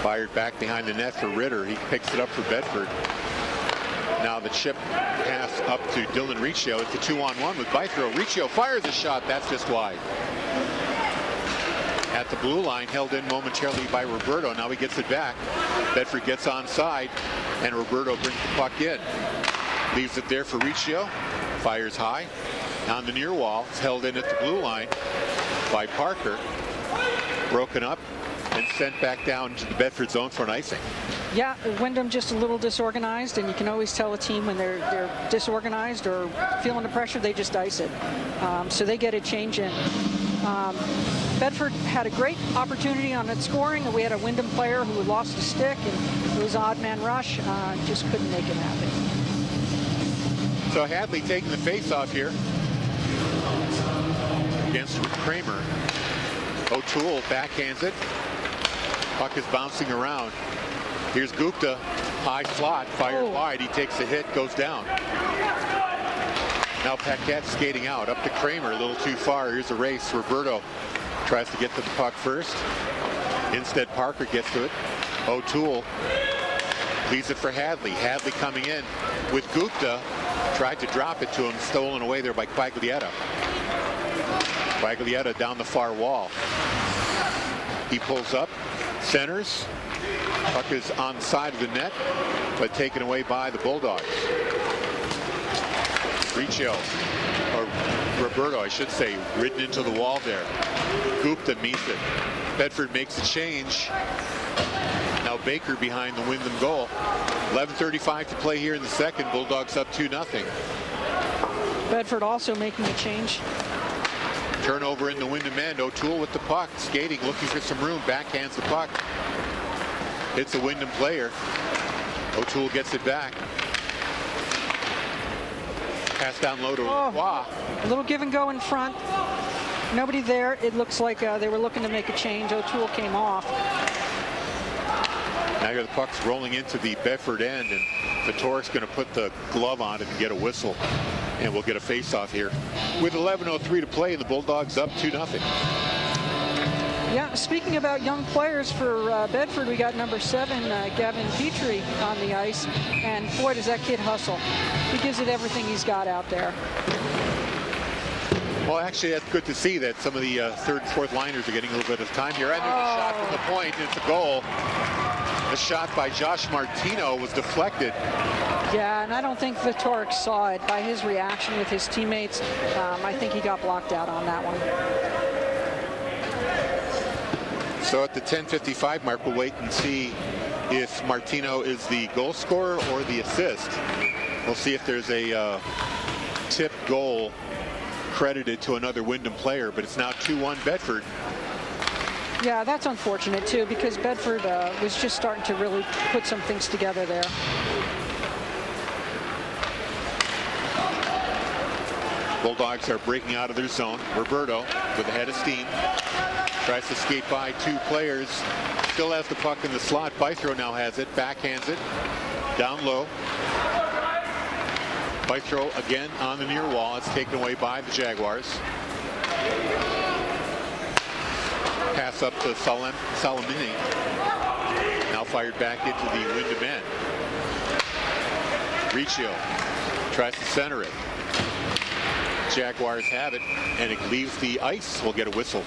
Fired back behind the net for Ritter. He picks it up for Bedford. Now the chip pass up to Dylan Riccio. It's a 2-on-1 with Bythrow. Riccio fires a shot. That's just wide. At the blue line, held in momentarily by Roberto. Now he gets it back. Bedford gets onside, and Roberto brings the puck in. Leaves it there for Riccio. Fires high. On the near wall. It's held in at the blue line by Parker. Broken up and sent back down to the Bedford zone for an icing. Yeah, Windham just a little disorganized, and you can always tell a team when they're disorganized or feeling the pressure, they just ice it. So they get a change in. Bedford had a great opportunity on its scoring, and we had a Windham player who lost a stick, and it was odd man rush. Just couldn't make it happen. So Hadley taking the face-off here against Kramer. O'Toole backhands it. Puck is bouncing around. Here's Gupta, high slot, fired wide. He takes a hit, goes down. Now Paquette skating out, up to Kramer, a little too far. Here's a race. Roberto tries to get to the puck first. Instead, Parker gets to it. O'Toole leaves it for Hadley. Hadley coming in with Gupta. Tried to drop it to him, stolen away there by Quaglietta. Quaglietta down the far wall. He pulls up, centers. Puck is on the side of the net, but taken away by the Bulldogs. Riccio, or Roberto, I should say, ridden into the wall there. Gupta meets it. Bedford makes a change. Now Baker behind the Windham goal. 11:35 to play here in the second. Bulldogs up 2-0. Bedford also making a change. Turnover in the Windham end. O'Toole with the puck, skating, looking for some room. Backhands the puck. Hits a Windham player. O'Toole gets it back. Pass down low to Roy. A little give and go in front. Nobody there. It looks like they were looking to make a change. O'Toole came off. Now here the puck's rolling into the Bedford end, and Fedoruk's going to put the glove on it and get a whistle. And we'll get a face-off here with 11:03 to play, and the Bulldogs up 2-0. Yeah, speaking about young players for Bedford, we got number 7, Gavin Petrie, on the ice. And boy, does that kid hustle. He gives it everything he's got out there. Well, actually, that's good to see that some of the third and fourth liners are getting a little bit of time here. And there's a shot from the point, and it's a goal. The shot by Josh Martino was deflected. Yeah, and I don't think Vitoric saw it by his reaction with his teammates. I think he got blocked out on that one. So at the 10:55 mark, we'll wait and see if Martino is the goal scorer or the assist. We'll see if there's a tip goal credited to another Windham player, but it's now 2-1 Bedford. Yeah, that's unfortunate too, because Bedford was just starting to really put some things together there. Bulldogs are breaking out of their zone. Roberto with a head of steam. Tries to skate by 2 players. Still has the puck in the slot. Bythrow now has it. Backhands it. Down low. Bythrow again on the near wall. It's taken away by the Jaguars. Pass up to Salamini. Now fired back into the Windham end. Riccio tries to center it. Jaguars have it, and it leaves the ice. We'll get a whistle.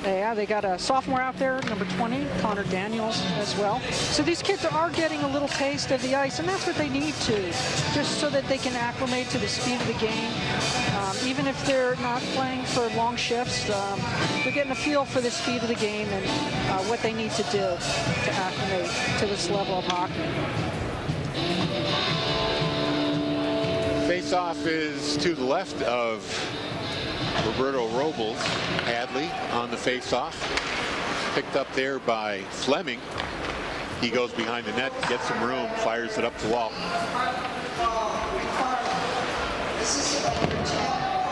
Yeah, they got a sophomore out there, number 20, Connor Daniels as well. So these kids are getting a little taste of the ice, and that's what they need to, just so that they can acclimate to the speed of the game. Even if they're not playing for long shifts, they're getting a feel for the speed of the game and what they need to do to acclimate to this level of hockey. Face-off is to the left of Roberto Robles. Hadley on the face-off. Picked up there by Fleming. He goes behind the net, gets some room, fires it up the wall.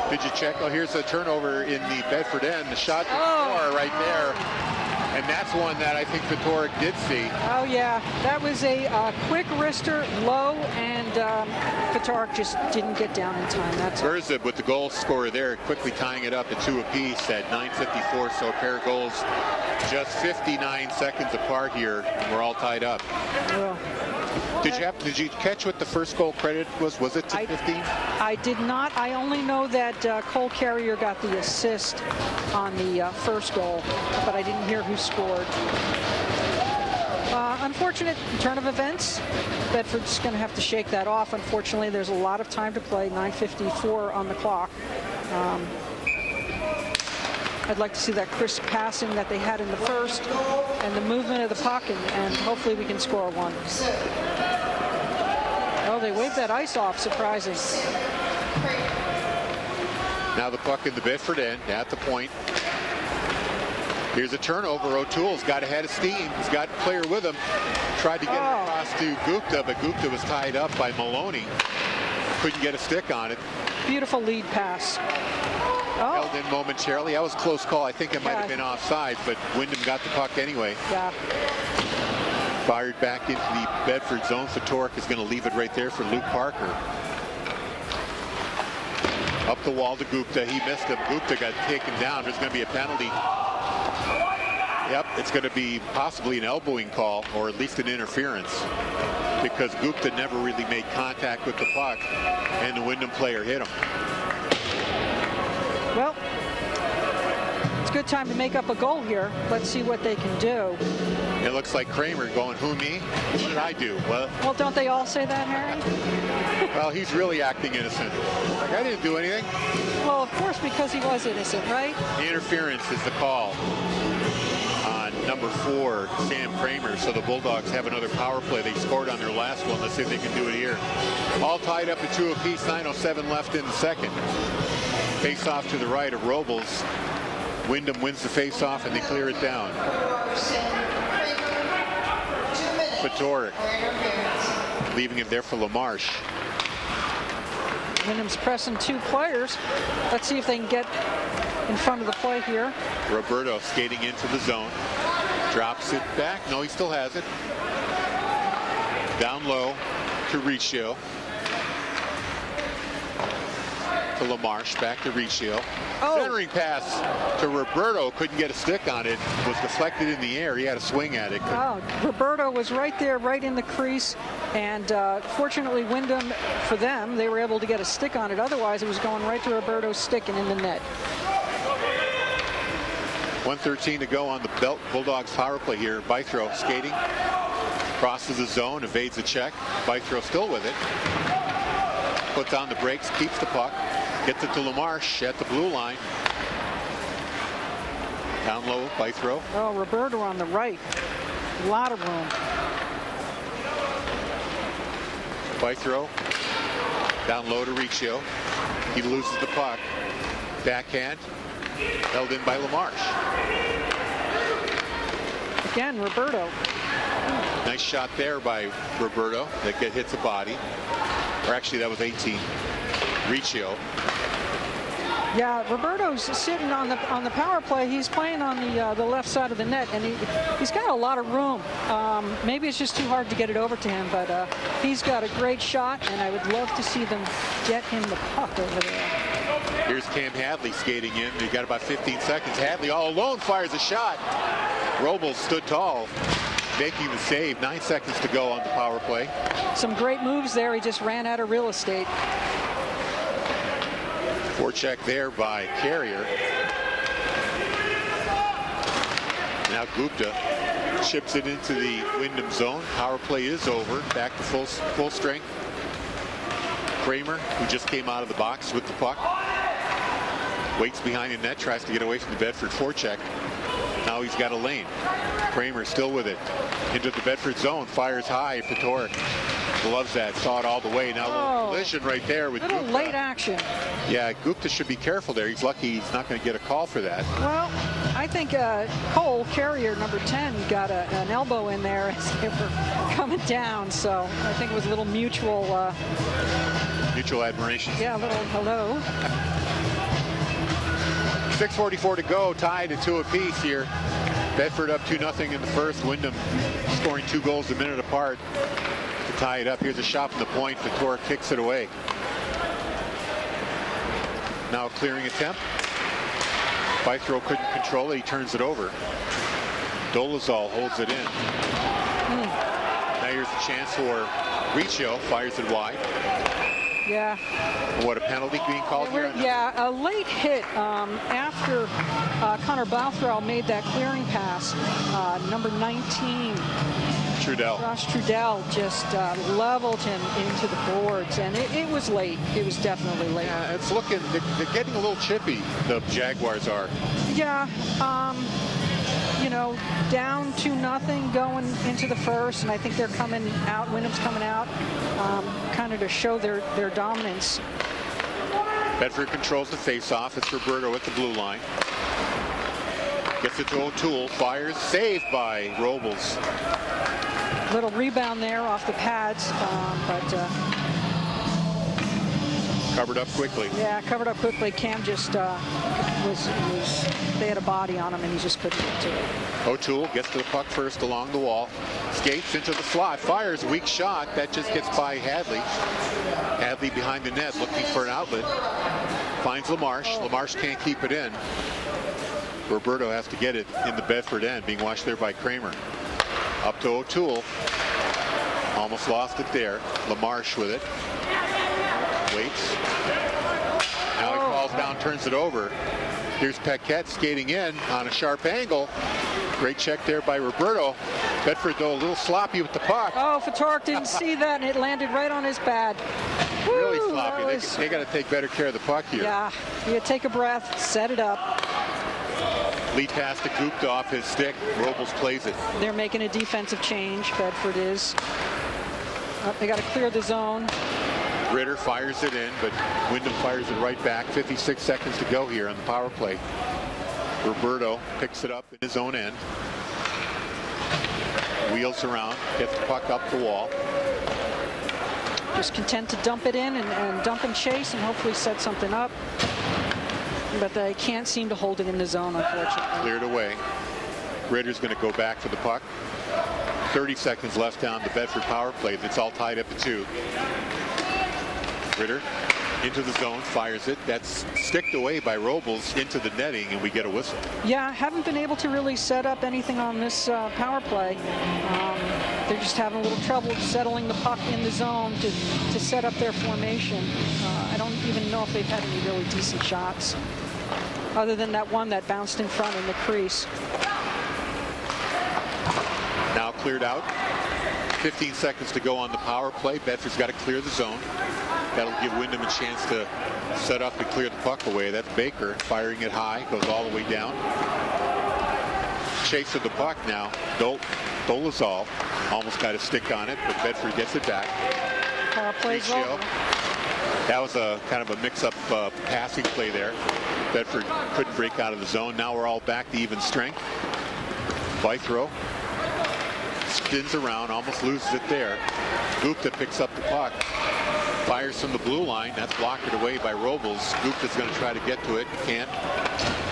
Did you check? Oh, here's a turnover in the Bedford end. The shot before right there. And that's one that I think Vitoric did see. Oh, yeah. That was a quick wrister, low, and Vitoric just didn't get down in time. That's Verzib with the goal scorer there, quickly tying it up at 2 apiece at 9:54. So a pair of goals just 59 seconds apart here, and we're all tied up. well, Did you catch what the first goal credit was? Was it to 15? I did not. I only know that Cole Carrier got the assist on the first goal, but I didn't hear who scored. Unfortunate turn of events. Bedford's going to have to shake that off. Unfortunately, there's a lot of time to play, 9:54 on the clock. I'd like to see that crisp passing that they had in the first and the movement of the puck, and hopefully we can score one. Oh, they waved that ice off, surprising. Now the puck in the Bedford end at the point. Here's a turnover. O'Toole's got a head of steam. He's got a player with him. Tried to get it across to Gupta, but Gupta was tied up by Maloney. Couldn't get a stick on it. Beautiful lead pass. Oh. Held in momentarily. That was a close call. I think it might have been offside, but Windham got the puck anyway. Yeah. Fired back into the Bedford zone. Vitoric is going to leave it right there for Luke Parker. Up the wall to Gupta. He missed him. Gupta got taken down. There's going to be a penalty. Yep, it's going to be possibly an elbowing call, or at least an interference, because Gupta never really made contact with the puck, and the Windham player hit him. Well, it's a good time to make up a goal here. Let's see what they can do. It looks like Kramer going, who, me? What did I do? Well, don't they all say that, Harry? Well, he's really acting innocent. Like, I didn't do anything. Well, of course, because he was innocent, right? The interference is the call on number 4, Sam Kramer. So the Bulldogs have another power play. They scored on their last one. Let's see if they can do it here. All tied up at 2 apiece. 9:07 left in the second. Face off to the right of Robles. Windham wins the face off and they clear it down. Vitoric leaving it there for LaMarche. Windham's pressing 2 players. Let's see if they can get in front of the play here. Roberto skating into the zone. Drops it back. No, he still has it. Down low to Riccio. to LaMarche, back to Riccio. Oh. Centering pass to Roberto, couldn't get a stick on it, was deflected in the air. He had a swing at it. Oh, Roberto was right there, right in the crease, and fortunately Windham, for them, they were able to get a stick on it. Otherwise, it was going right to Roberto's stick and in the net. 1:13 to go on the Bulldogs power play here. Bythrow skating, crosses the zone, evades the check. Bythrow still with it. Puts on the brakes, keeps the puck, gets it to LaMarche at the blue line. Down low, Bythrow. Oh, Roberto on the right. A lot of room. Bythrow down low to Riccio. He loses the puck. Backhand held in by LaMarche. Again, Roberto. Nice shot there by Roberto that hits the body. Or actually, that was 18. Riccio. Yeah, Roberto's sitting on the power play. He's playing on the left side of the net, and he's got a lot of room. Maybe it's just too hard to get it over to him, but he's got a great shot, and I would love to see them get him the puck over there. Here's Cam Hadley skating in. He got about 15 seconds. Hadley all alone fires a shot. Robles stood tall, making the save. 9 seconds to go on the power play. Some great moves there. He just ran out of real estate. Forecheck there by Carrier. Now Gupta chips it into the Windham zone. Power play is over. Back to full strength. Kramer, who just came out of the box with the puck, waits behind the net, tries to get away from the Bedford forecheck. Now he's got a lane. Kramer still with it. Into the Bedford zone. Fires high. Fedoruk loves that. Saw it all the way. Now a little collision right there with Little Gupta. late action. Yeah, Gupta should be careful there. He's lucky he's not going to get a call for that. Well, I think Cole, Carrier, number 10, got an elbow in there as they were coming down. So I think it was a little mutual. Mutual admiration. Yeah, a little hello. 6:44 to go, tied at 2 apiece here. Bedford up 2-0 in the first. Wyndham scoring 2 goals a minute apart to tie it up. Here's a shot from the point. Fedoruk kicks it away. Now a clearing attempt. Bythrow couldn't control it. He turns it over. Dolezal holds it in. Now here's a chance for Riccio. Fires it wide. Yeah. What, a penalty being called here? Yeah, a late hit after Connor Balthrow made that clearing pass. Number 19, Trudell. Josh Trudell, just leveled him into the boards, and it was late. It was definitely late. Yeah, it's looking, they're getting a little chippy, the Jaguars are. Yeah, you know, down 2-0 going into the first, and I think they're coming out, Wyndham's coming out, kind of to show their dominance. Bedford controls the face-off. It's Roberto at the blue line. Gets it to O'Toole, fires, saved by Robles. Little rebound there off the pads, but Covered up quickly. yeah, covered up quickly. Cam just they had a body on him, and he just couldn't get to it. O'Toole gets to the puck first along the wall, skates into the slot, fires, weak shot. That just gets by Hadley. Hadley behind the net looking for an outlet. Finds LaMarche. LaMarche can't keep it in. Roberto has to get it in the Bedford end, being watched there by Kramer. Up to O'Toole. Almost lost it there. LaMarche with it. Waits. Now he falls down, turns it over. Here's Paquette skating in on a sharp angle. Great check there by Roberto. Bedford, though, a little sloppy with the puck. Oh, Fedoruk didn't see that, and it landed right on his pad. Really Woo, sloppy. They got to take better care of the puck here. Yeah, you take a breath, set it up. Lead pass to Gupta off his stick. Robles plays it. They're making a defensive change, Bedford is. They got to clear the zone. Ritter fires it in, but Windham fires it right back. 56 seconds to go here on the power play. Roberto picks it up in his own end. Wheels around, gets the puck up the wall. Just content to dump it in and dump and chase and hopefully set something up. But they can't seem to hold it in the zone, unfortunately. Cleared away. Ritter's going to go back for the puck. 30 seconds left down the Bedford power play. It's all tied up at 2. Ritter into the zone, fires it. That's sticked away by Robles into the netting, and we get a whistle. Yeah, haven't been able to really set up anything on this power play. They're just having a little trouble settling the puck in the zone to set up their formation. I don't even know if they've had any really decent shots, other than that one that bounced in front in the crease. Now cleared out. 15 seconds to go on the power play. Bedford's got to clear the zone. That'll give Windham a chance to set up and clear the puck away. That's Baker firing it high, goes all the way down. Chase of the puck now. Dolezal almost got a stick on it, but Bedford gets it back. Plays well. That was a kind of a mix-up passing play there. Bedford couldn't break out of the zone. Now we're all back to even strength. Bythrow spins around, almost loses it there. Gupta picks up the puck, fires from the blue line. That's blocked away by Robles. Gupta's going to try to get to it. Can't.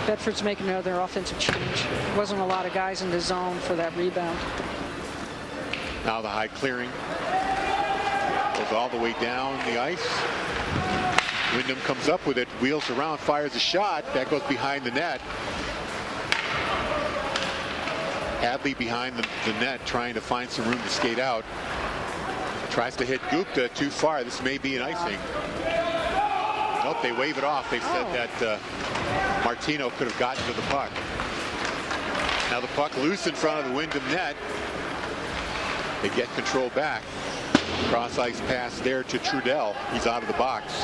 Bedford's making another offensive change. Wasn't a lot of guys in the zone for that rebound. Now the high clearing goes all the way down the ice. Windham comes up with it, wheels around, fires a shot. That goes behind the net. Hadley behind the net, trying to find some room to skate out. Tries to hit Gupta too far. This may be an icing. Nope, they wave it off. They said that Martino could have gotten to the puck. Now the puck loose in front of the Windham net. They get control back. Cross ice pass there to Trudell. He's out of the box.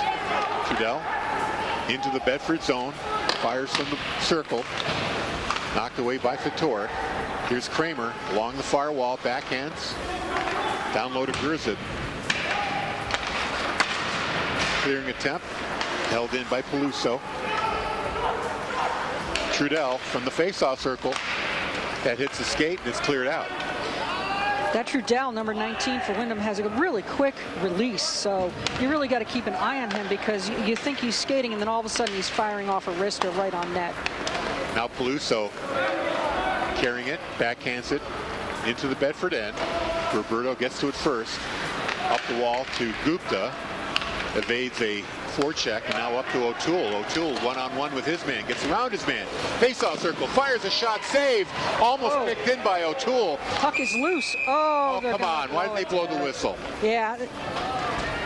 Trudell into the Bedford zone. Fires from the circle. Knocked away by Fedor. Here's Kramer along the far wall, backhands. Down low to Gerzid. Clearing attempt. Held in by Peluso. Trudell from the faceoff circle. That hits the skate and it's cleared out. That Trudell, number 19 for Windham, has a really quick release, so you really got to keep an eye on him because you think he's skating and then all of a sudden he's firing off a wrister right on net. Now Peluso carrying it, backhands it into the Bedford end. Roberto gets to it first. Up the wall to Gupta. Evades a forecheck and now up to O'Toole. O'Toole one-on-one with his man. Gets around his man. Face-off circle. Fires a shot. Saved. Almost picked in by O'Toole. Puck is loose. Oh, come on. Why did they blow the whistle? Yeah.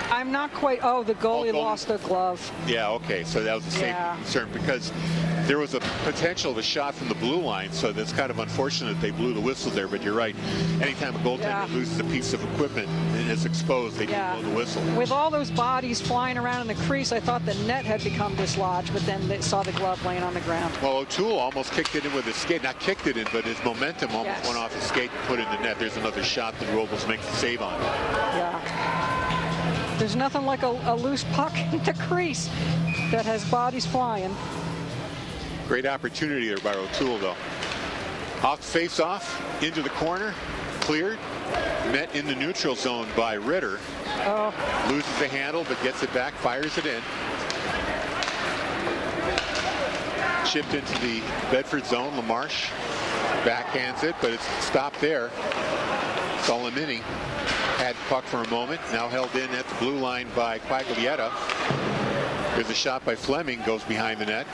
I'm not quite. Oh, the goalie lost a glove. Yeah, okay. So that was a safety concern because there was a potential of a shot from the blue line, so that's kind of unfortunate they blew the whistle there, but you're right. Anytime a goaltender loses a piece of equipment and is exposed, they do blow the whistle. With all those bodies flying around in the crease, I thought the net had become dislodged, but then they saw the glove laying on the ground. Well, O'Toole almost kicked it in with his skate. Not kicked it in, but his momentum almost went off his skate and put it in the net. There's another shot that Robles makes the save on. Yeah. There's nothing like a loose puck in the crease that has bodies flying. Great opportunity there by O'Toole, though. Off face-off, into the corner, cleared, met in the neutral zone by Ritter. Loses the handle, but gets it back, fires it in. Chipped into the Bedford zone. LaMarche backhands it, but it's stopped there. Solimini had the puck for a moment, now held in at the blue line by Quaglietta. There's a shot by Fleming, goes behind the net.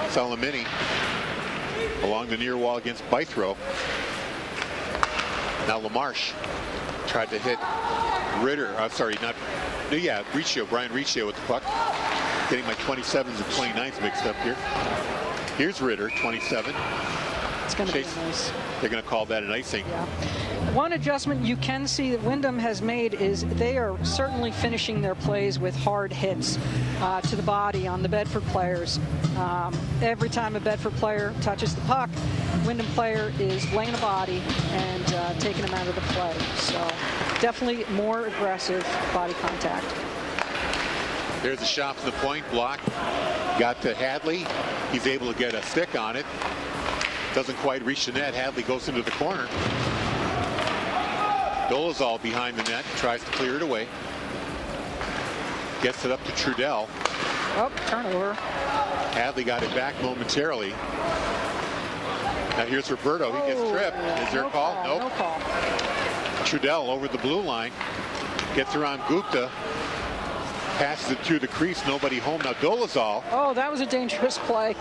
Solimini along the near wall against Bythrow. Now LaMarche tried to hit Ritter. Riccio, Brian Riccio with the puck. Getting my 27s and 29s mixed up here. Here's Ritter, 27. It's going to be nice. They're going to call that an icing. Yeah. One adjustment you can see that Windham has made is they are certainly finishing their plays with hard hits to the body on the Bedford players. Every time a Bedford player touches the puck, Windham player is laying a body and taking him out of the play. So definitely more aggressive body contact. There's a shot from the point, blocked. Got to Hadley. He's able to get a stick on it. Doesn't quite reach the net. Hadley goes into the corner. Dolezal behind the net, tries to clear it away. Gets it up to Trudell. Turnover. Hadley got it back momentarily. Now here's Roberto. He gets tripped. Is there a call? Nope. No call. Trudell over the blue line. Gets around Gupta. passes it through the crease, nobody home. Now Dolezal. Oh, that was a dangerous play.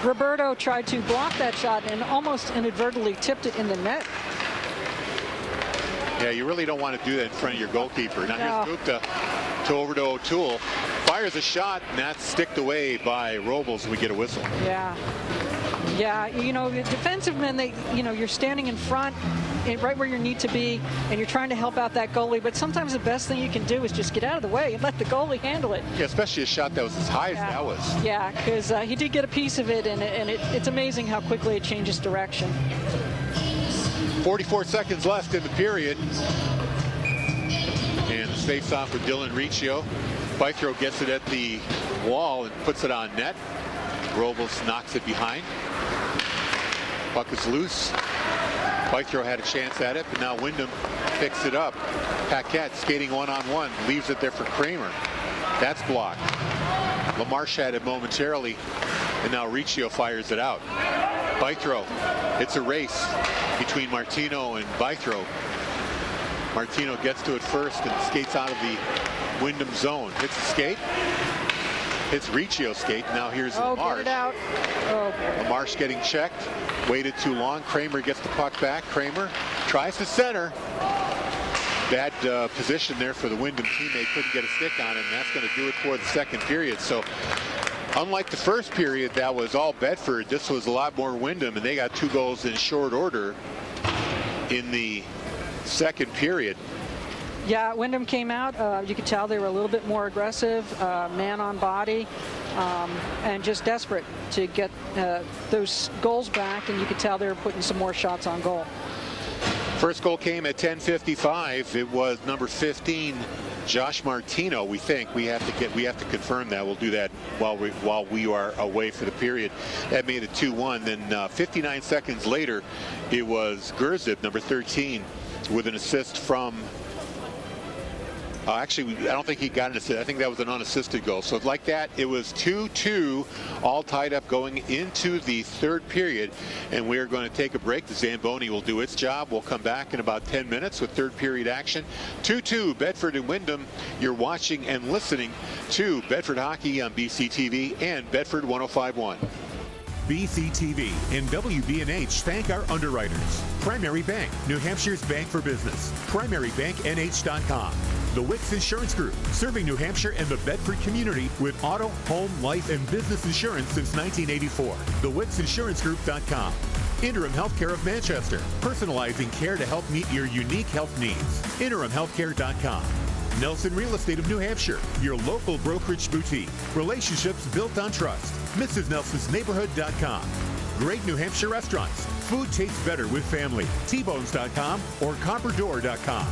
Roberto tried to block that shot and almost inadvertently tipped it in the net. Yeah, you really don't want to do that in front of your goalkeeper. Now No. here's Gupta to over to O'Toole. Fires a shot, and that's sticked away by Robles. We get a whistle. Yeah. Yeah, you know, the defensive men, you're standing in front, right where you need to be, and you're trying to help out that goalie. But sometimes the best thing you can do is just get out of the way and let the goalie handle it. Yeah, especially a shot that was as high as that was. Yeah, because he did get a piece of it, and it's amazing how quickly it changes direction. 44 seconds left in the period. And the face-off with Dylan Riccio. Bythrow gets it at the wall and puts it on net. Robles knocks it behind. Puck is loose. Bythrow had a chance at it, but now Windham picks it up. Paquette skating one-on-one, leaves it there for Kramer. That's blocked. LaMarche had it momentarily, and now Riccio fires it out. Bythrow, it's a race between Martino and Bythrow. Martino gets to it first and skates out of the Windham zone. Hits the skate. Hits Riccio's skate. Now here's LaMarche. Get it out. Oh, boy. LaMarche getting checked. Waited too long. Kramer gets the puck back. Kramer tries to center. Bad position there for the Windham teammate. Couldn't get a stick on him. That's going to do it for the second period. So unlike the first period, that was all Bedford. This was a lot more Windham, and they got 2 goals in short order in the second period. Yeah, Windham came out. You could tell they were a little bit more aggressive, man on body, and just desperate to get those goals back. And you could tell they were putting some more shots on goal. First goal came at 10:55. It was number 15, Josh Martino. We think we have to confirm that. We'll do that while we are away for the period. That made it 2-1. Then 59 seconds later, it was Gurzib, number 13, with an assist from. Actually, I don't think he got an assist. I think that was an unassisted goal. So like that, it was 2-2, all tied up going into the third period. And we're going to take a break. The Zamboni will do its job. We'll come back in about 10 minutes with third period action. 2-2, Bedford and Windham. You're watching and listening to Bedford Hockey on BCTV and Bedford 105.1. BCTV and WBNH thank our underwriters. Primary Bank, New Hampshire's bank for business. PrimaryBankNH.com. The Wicks Insurance Group, serving New Hampshire and the Bedford community with auto, home, life, and business insurance since 1984. TheWicksInsuranceGroup.com. Interim Healthcare of Manchester, personalizing care to help meet your unique health needs. InterimHealthcare.com. Nelson Real Estate of New Hampshire, your local brokerage boutique. Relationships built on trust. MrsNelsonsNeighborhood.com. Great New Hampshire restaurants. Food tastes better with family. Tbones.com or Copperdoor.com.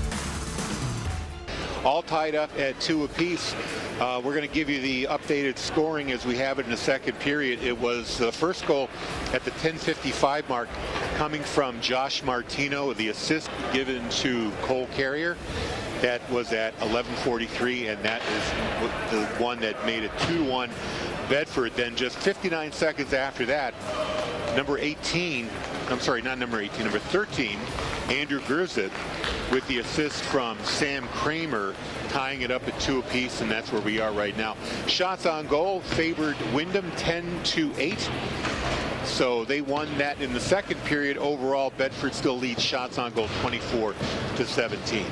All tied up at 2 apiece. We're going to give you the updated scoring as we have it in the second period. It was the first goal at the 10:55 mark coming from Josh Martino, the assist given to Cole Carrier. That was at 11:43, and that is the one that made it 2-1 Bedford. Then just 59 seconds after that, number 13, Andrew Gurzib, with the assist from Sam Kramer, tying it up at 2 apiece, and that's where we are right now. Shots on goal favored Windham 10-8. So they won that in the second period. Overall, Bedford still leads shots on goal 24-17.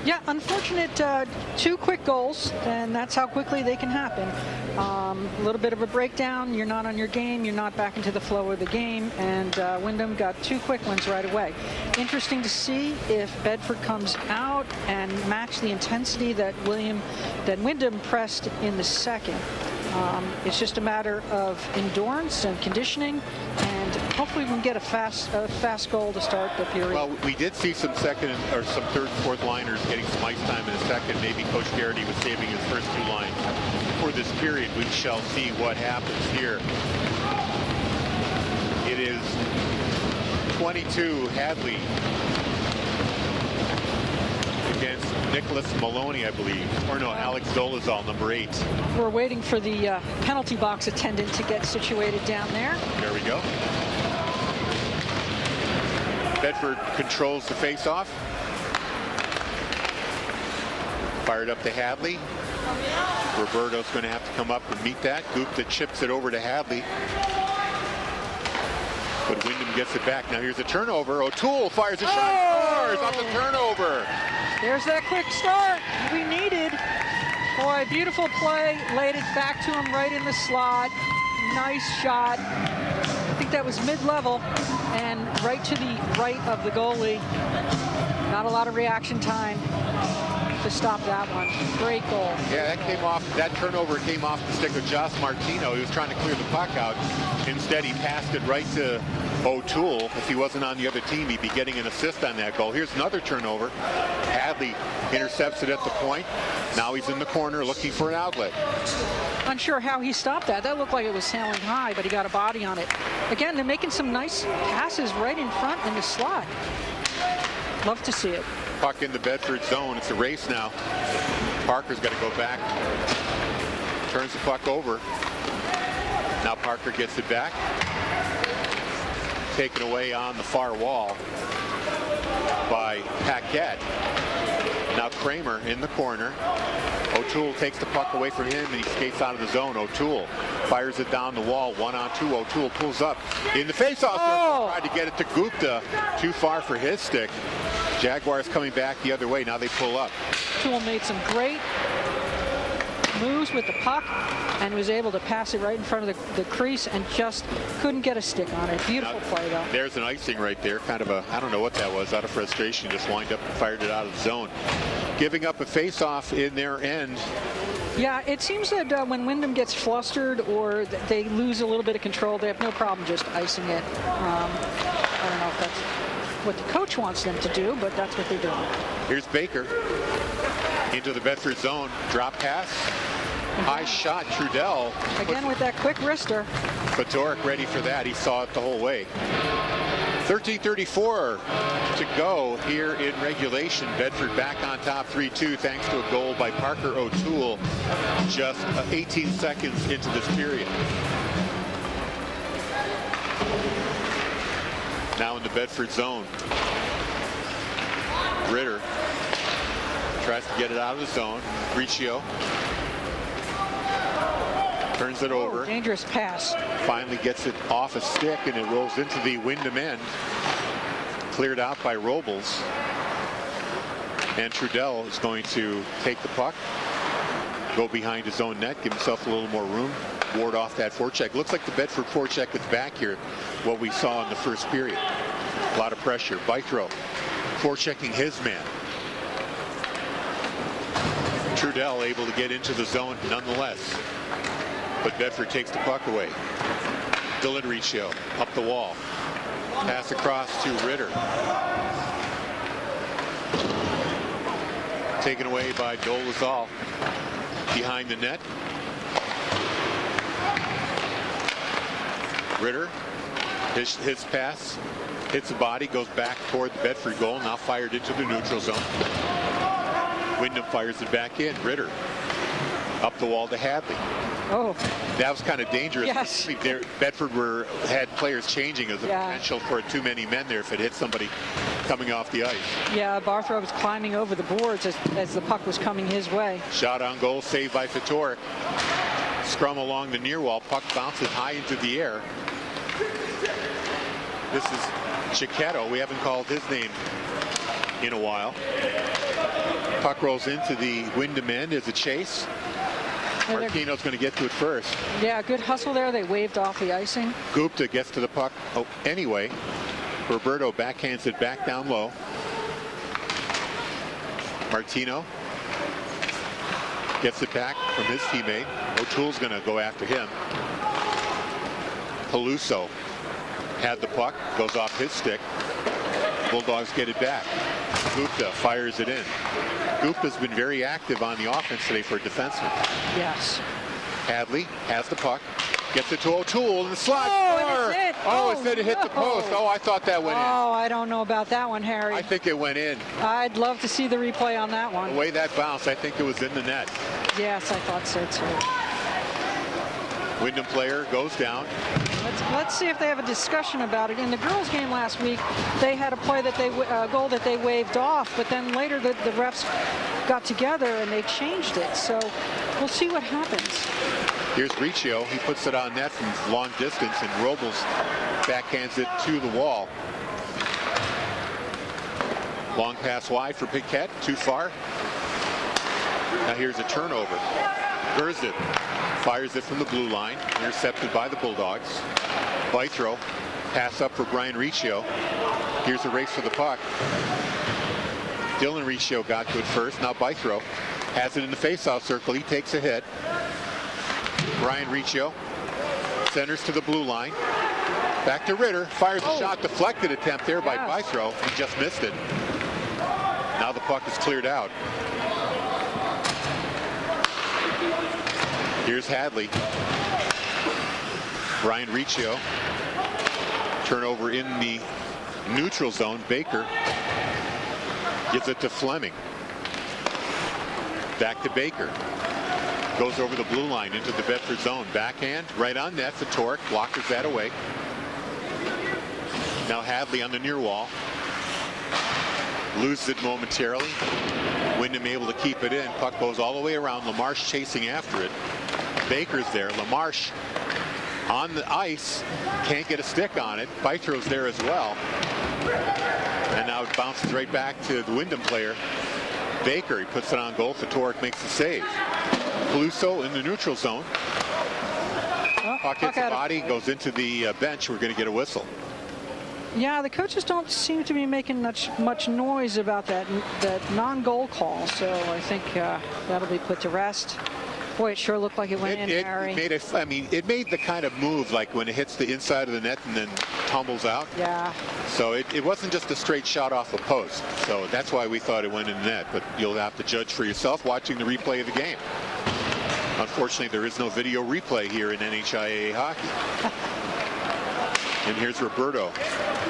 Yeah, unfortunate 2 quick goals, and that's how quickly they can happen. A little bit of a breakdown. You're not on your game. You're not back into the flow of the game, and Windham got 2 quick ones right away. Interesting to see if Bedford comes out and match the intensity that Windham pressed in the second. It's just a matter of endurance and conditioning, and hopefully we can get a fast goal to start the period. Well, we did see some second or some third and fourth liners getting some ice time in the second. Maybe Coach Garrity was saving his first 2 lines for this period. We shall see what happens here. It is 22 Hadley against Nicholas Maloney, I believe. Or no, Alex Dolezal, number 8. We're waiting for the penalty box attendant to get situated down there. There we go. Bedford controls the face-off. Fired up to Hadley. Roberto's going to have to come up and meet that. Gupta chips it over to Hadley. But Windham gets it back. Now here's a turnover. O'Toole fires a shot, scores on the turnover. There's that quick start we needed. Boy, beautiful play. Laid it back to him right in the slot. Nice shot. I think that was mid-level and right to the right of the goalie. Not a lot of reaction time to stop that one. Great goal. Yeah, that turnover came off the stick of Joss Martino. He was trying to clear the puck out. Instead, he passed it right to O'Toole. If he wasn't on the other team, he'd be getting an assist on that goal. Here's another turnover. Hadley intercepts it at the point. Now he's in the corner looking for an outlet. Unsure how he stopped that. That looked like it was sailing high, but he got a body on it. Again, they're making some nice passes right in front in the slot. Love to see it. Puck in the Bedford zone. It's a race now. Parker's got to go back. Turns the puck over. Now Parker gets it back. Taken away on the far wall by Paquette. Now Kramer in the corner. O'Toole takes the puck away from him and he skates out of the zone. O'Toole fires it down the wall, 1-on-2. O'Toole pulls up in the faceoff. Tried to get it to Gupta. Too far for his stick. Jaguars coming back the other way. Now they pull up. O'Toole made some great moves with the puck and was able to pass it right in front of the crease and just couldn't get a stick on it. Beautiful play, though. There's an icing right there. Kind of a, I don't know what that was. Out of frustration, just wind up and fired it out of the zone. Giving up a face-off in their end. Yeah, it seems that when Windham gets flustered or they lose a little bit of control, they have no problem just icing it. I don't know if that's what the coach wants them to do, but that's what they're doing. Here's Baker into the Bedford zone. Drop pass. High shot. Trudell. Again with that quick wrister. Fedoruk ready for that. He saw it the whole way. 13:34 to go here in regulation. Bedford back on top 3-2 thanks to a goal by Parker O'Toole just 18 seconds into this period. Now in the Bedford zone. Ritter tries to get it out of the zone. Riccio turns it over. Dangerous pass. Finally gets it off a stick and it rolls into the Windham end. Cleared out by Robles. And Trudell is going to take the puck, go behind his own net, give himself a little more room, ward off that forecheck. Looks like the Bedford forecheck is back here, what we saw in the first period. A lot of pressure. Bythrow forechecking his man. Trudell able to get into the zone nonetheless. But Bedford takes the puck away. Dylan Riccio up the wall. Pass across to Ritter. Taken away by Dolezal. Behind the net. Ritter. His pass hits the body, goes back toward the Bedford goal. Now fired into the neutral zone. Windham fires it back in. Ritter up the wall to Hadley. Oh. That was kind of dangerous. Yes. Bedford had players changing as a potential for too many men there if it hit somebody coming off the ice. Yeah, Barthrow was climbing over the boards as the puck was coming his way. Shot on goal, saved by Fedoruk. Scrum along the near wall. Puck bounces high into the air. This is Chiquetto. We haven't called his name in a while. Puck rolls into the Windham end as a chase. Martino's going to get to it first. Yeah, good hustle there. They waved off the icing. Gupta gets to the puck. Oh, anyway, Roberto backhands it back down low. Martino gets it back from his teammate. O'Toole's going to go after him. Peluso had the puck, goes off his stick. Bulldogs get it back. Gupta fires it in. Gupta's been very active on the offense today for a defenseman. Yes. Hadley has the puck, gets it to O'Toole in the slot. It said it hit the post. Oh, I thought that went in. Oh, I don't know about that one, Harry. I think it went in. I'd love to see the replay on that one. The way that bounced, I think it was in the net. Yes, I thought so too. Windham player goes down. Let's see if they have a discussion about it. In the girls' game last week, they had a play that goal that they waved off, but then later the refs got together and they changed it. So we'll see what happens. Here's Riccio. He puts it on net from long distance, and Robles backhands it to the wall. Long pass wide for Piquette, too far. Now here's a turnover. Gerzip fires it from the blue line, intercepted by the Bulldogs. Bythrow, pass up for Brian Riccio. Here's a race for the puck. Dylan Riccio got to it first. Now Bythrow has it in the faceoff circle. He takes a hit. Brian Riccio centers to the blue line. Back to Ritter. Fires a shot. Deflected attempt there by Bythrow. He just missed it. Now the puck is cleared out. Here's Hadley. Brian Riccio. Turnover in the neutral zone. Baker gives it to Fleming. Back to Baker. Goes over the blue line into the Bedford zone. Backhand, right on net for Torek. Blockers that away. Now Hadley on the near wall. Loses it momentarily. Windham able to keep it in. Puck goes all the way around. LaMarche chasing after it. Baker's there. LaMarche on the ice. Can't get a stick on it. Bythrow's there as well. And now it bounces right back to the Windham player. Baker, he puts it on goal. Torek makes the save. Peluso in the neutral zone. Puck hits the body, goes into the bench. We're going to get a whistle. Yeah, the coaches don't seem to be making much noise about that non-goal call, so I think that'll be put to rest. Boy, it sure looked like it went in, Harry. It made the kind of move like when it hits the inside of the net and then tumbles out. Yeah. So it wasn't just a straight shot off the post. So that's why we thought it went in the net. But you'll have to judge for yourself watching the replay of the game. Unfortunately, there is no video replay here in NHIAA hockey. And here's Roberto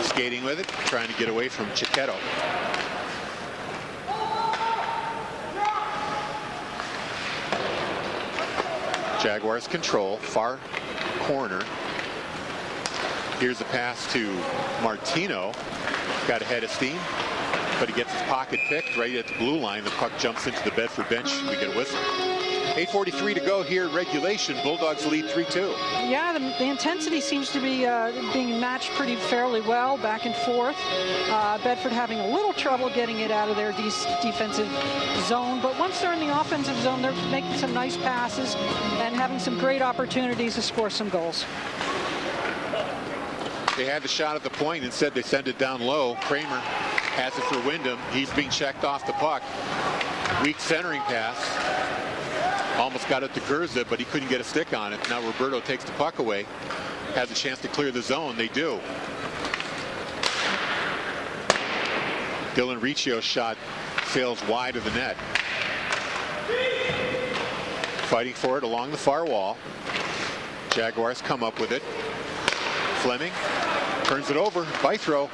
skating with it, trying to get away from Chiquetto. Jaguars control, far corner. Here's a pass to Martino. Got a head of steam, but he gets his pocket picked right at the blue line. The puck jumps into the Bedford bench. We get a whistle. 8:43 to go here. Regulation. Bulldogs lead 3-2. Yeah, the intensity seems to be being matched pretty fairly well, back and forth. Bedford having a little trouble getting it out of their defensive zone, but once they're in the offensive zone, they're making some nice passes and having some great opportunities to score some goals. They had the shot at the point. Instead, they send it down low. Kramer has it for Windham. He's being checked off the puck. Weak centering pass. Almost got it to Gerzip, but he couldn't get a stick on it. Now Roberto takes the puck away. Has a chance to clear the zone. They do. Dylan Riccio's shot sails wide of the net. Fighting for it along the far wall. Jaguars come up with it. Fleming turns it over. Bythrow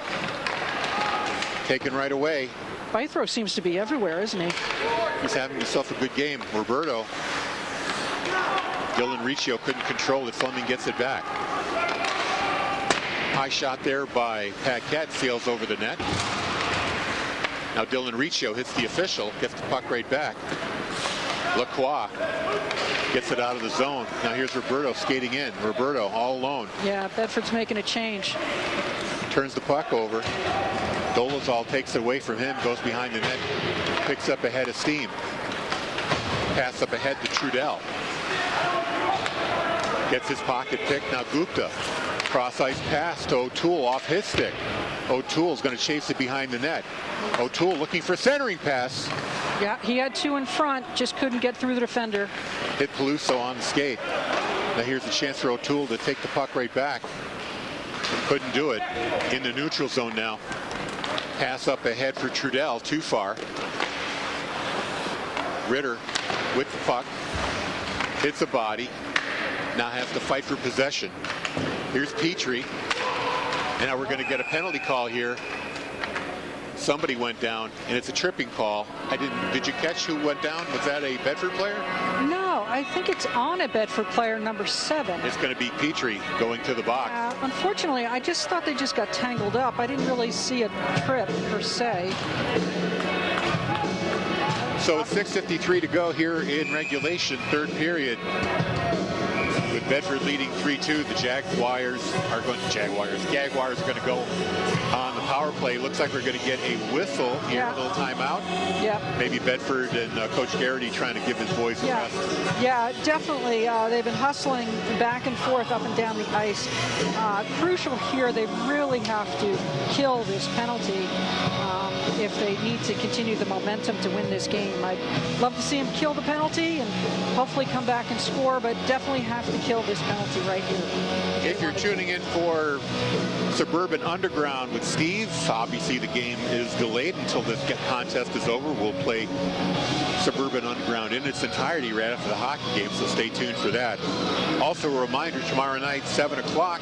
taken right away. Bythrow seems to be everywhere, isn't he? He's having himself a good game. Roberto. Dylan Riccio couldn't control it. Fleming gets it back. High shot there by Paquette. Sails over the net. Now Dylan Riccio hits the official. Gets the puck right back. Lacroix gets it out of the zone. Now here's Roberto skating in. Roberto all alone. Yeah, Bedford's making a change. Turns the puck over. Dolezal takes it away from him, goes behind the net, picks up a head of steam. Pass up ahead to Trudell. Gets his pocket picked. Now Gupta. Cross-ice pass to O'Toole off his stick. O'Toole's going to chase it behind the net. O'Toole looking for centering pass. Yeah, he had two in front, just couldn't get through the defender. Hit Peluso on the skate. Now here's a chance for O'Toole to take the puck right back. Couldn't do it. In the neutral zone now. Pass up ahead for Trudell, too far. Ritter with the puck. Hits a body. Now has to fight for possession. Here's Petrie. And now we're going to get a penalty call here. Somebody went down, and it's a tripping call. Did you catch who went down? Was that a Bedford player? No, I think it's on a Bedford player, number 7. It's going to be Petrie going to the box. Unfortunately, I just thought they just got tangled up. I didn't really see a trip per se. So it's 6:53 to go here in regulation, third period. With Bedford leading 3-2, the Jaguars are going to go on the power play. Looks like we're going to get a whistle here, a little timeout. Yeah. Maybe Bedford and Coach Garrity trying to give his boys a rest. Yeah, definitely. They've been hustling back and forth up and down the ice. Crucial here, they really have to kill this penalty if they need to continue the momentum to win this game. I'd love to see them kill the penalty and hopefully come back and score, but definitely have to kill this penalty right here. If you're tuning in for Suburban Underground with Steve, obviously the game is delayed until this contest is over. We'll play Suburban Underground in its entirety right after the hockey game, so stay tuned for that. Also a reminder, tomorrow night, 7 o'clock,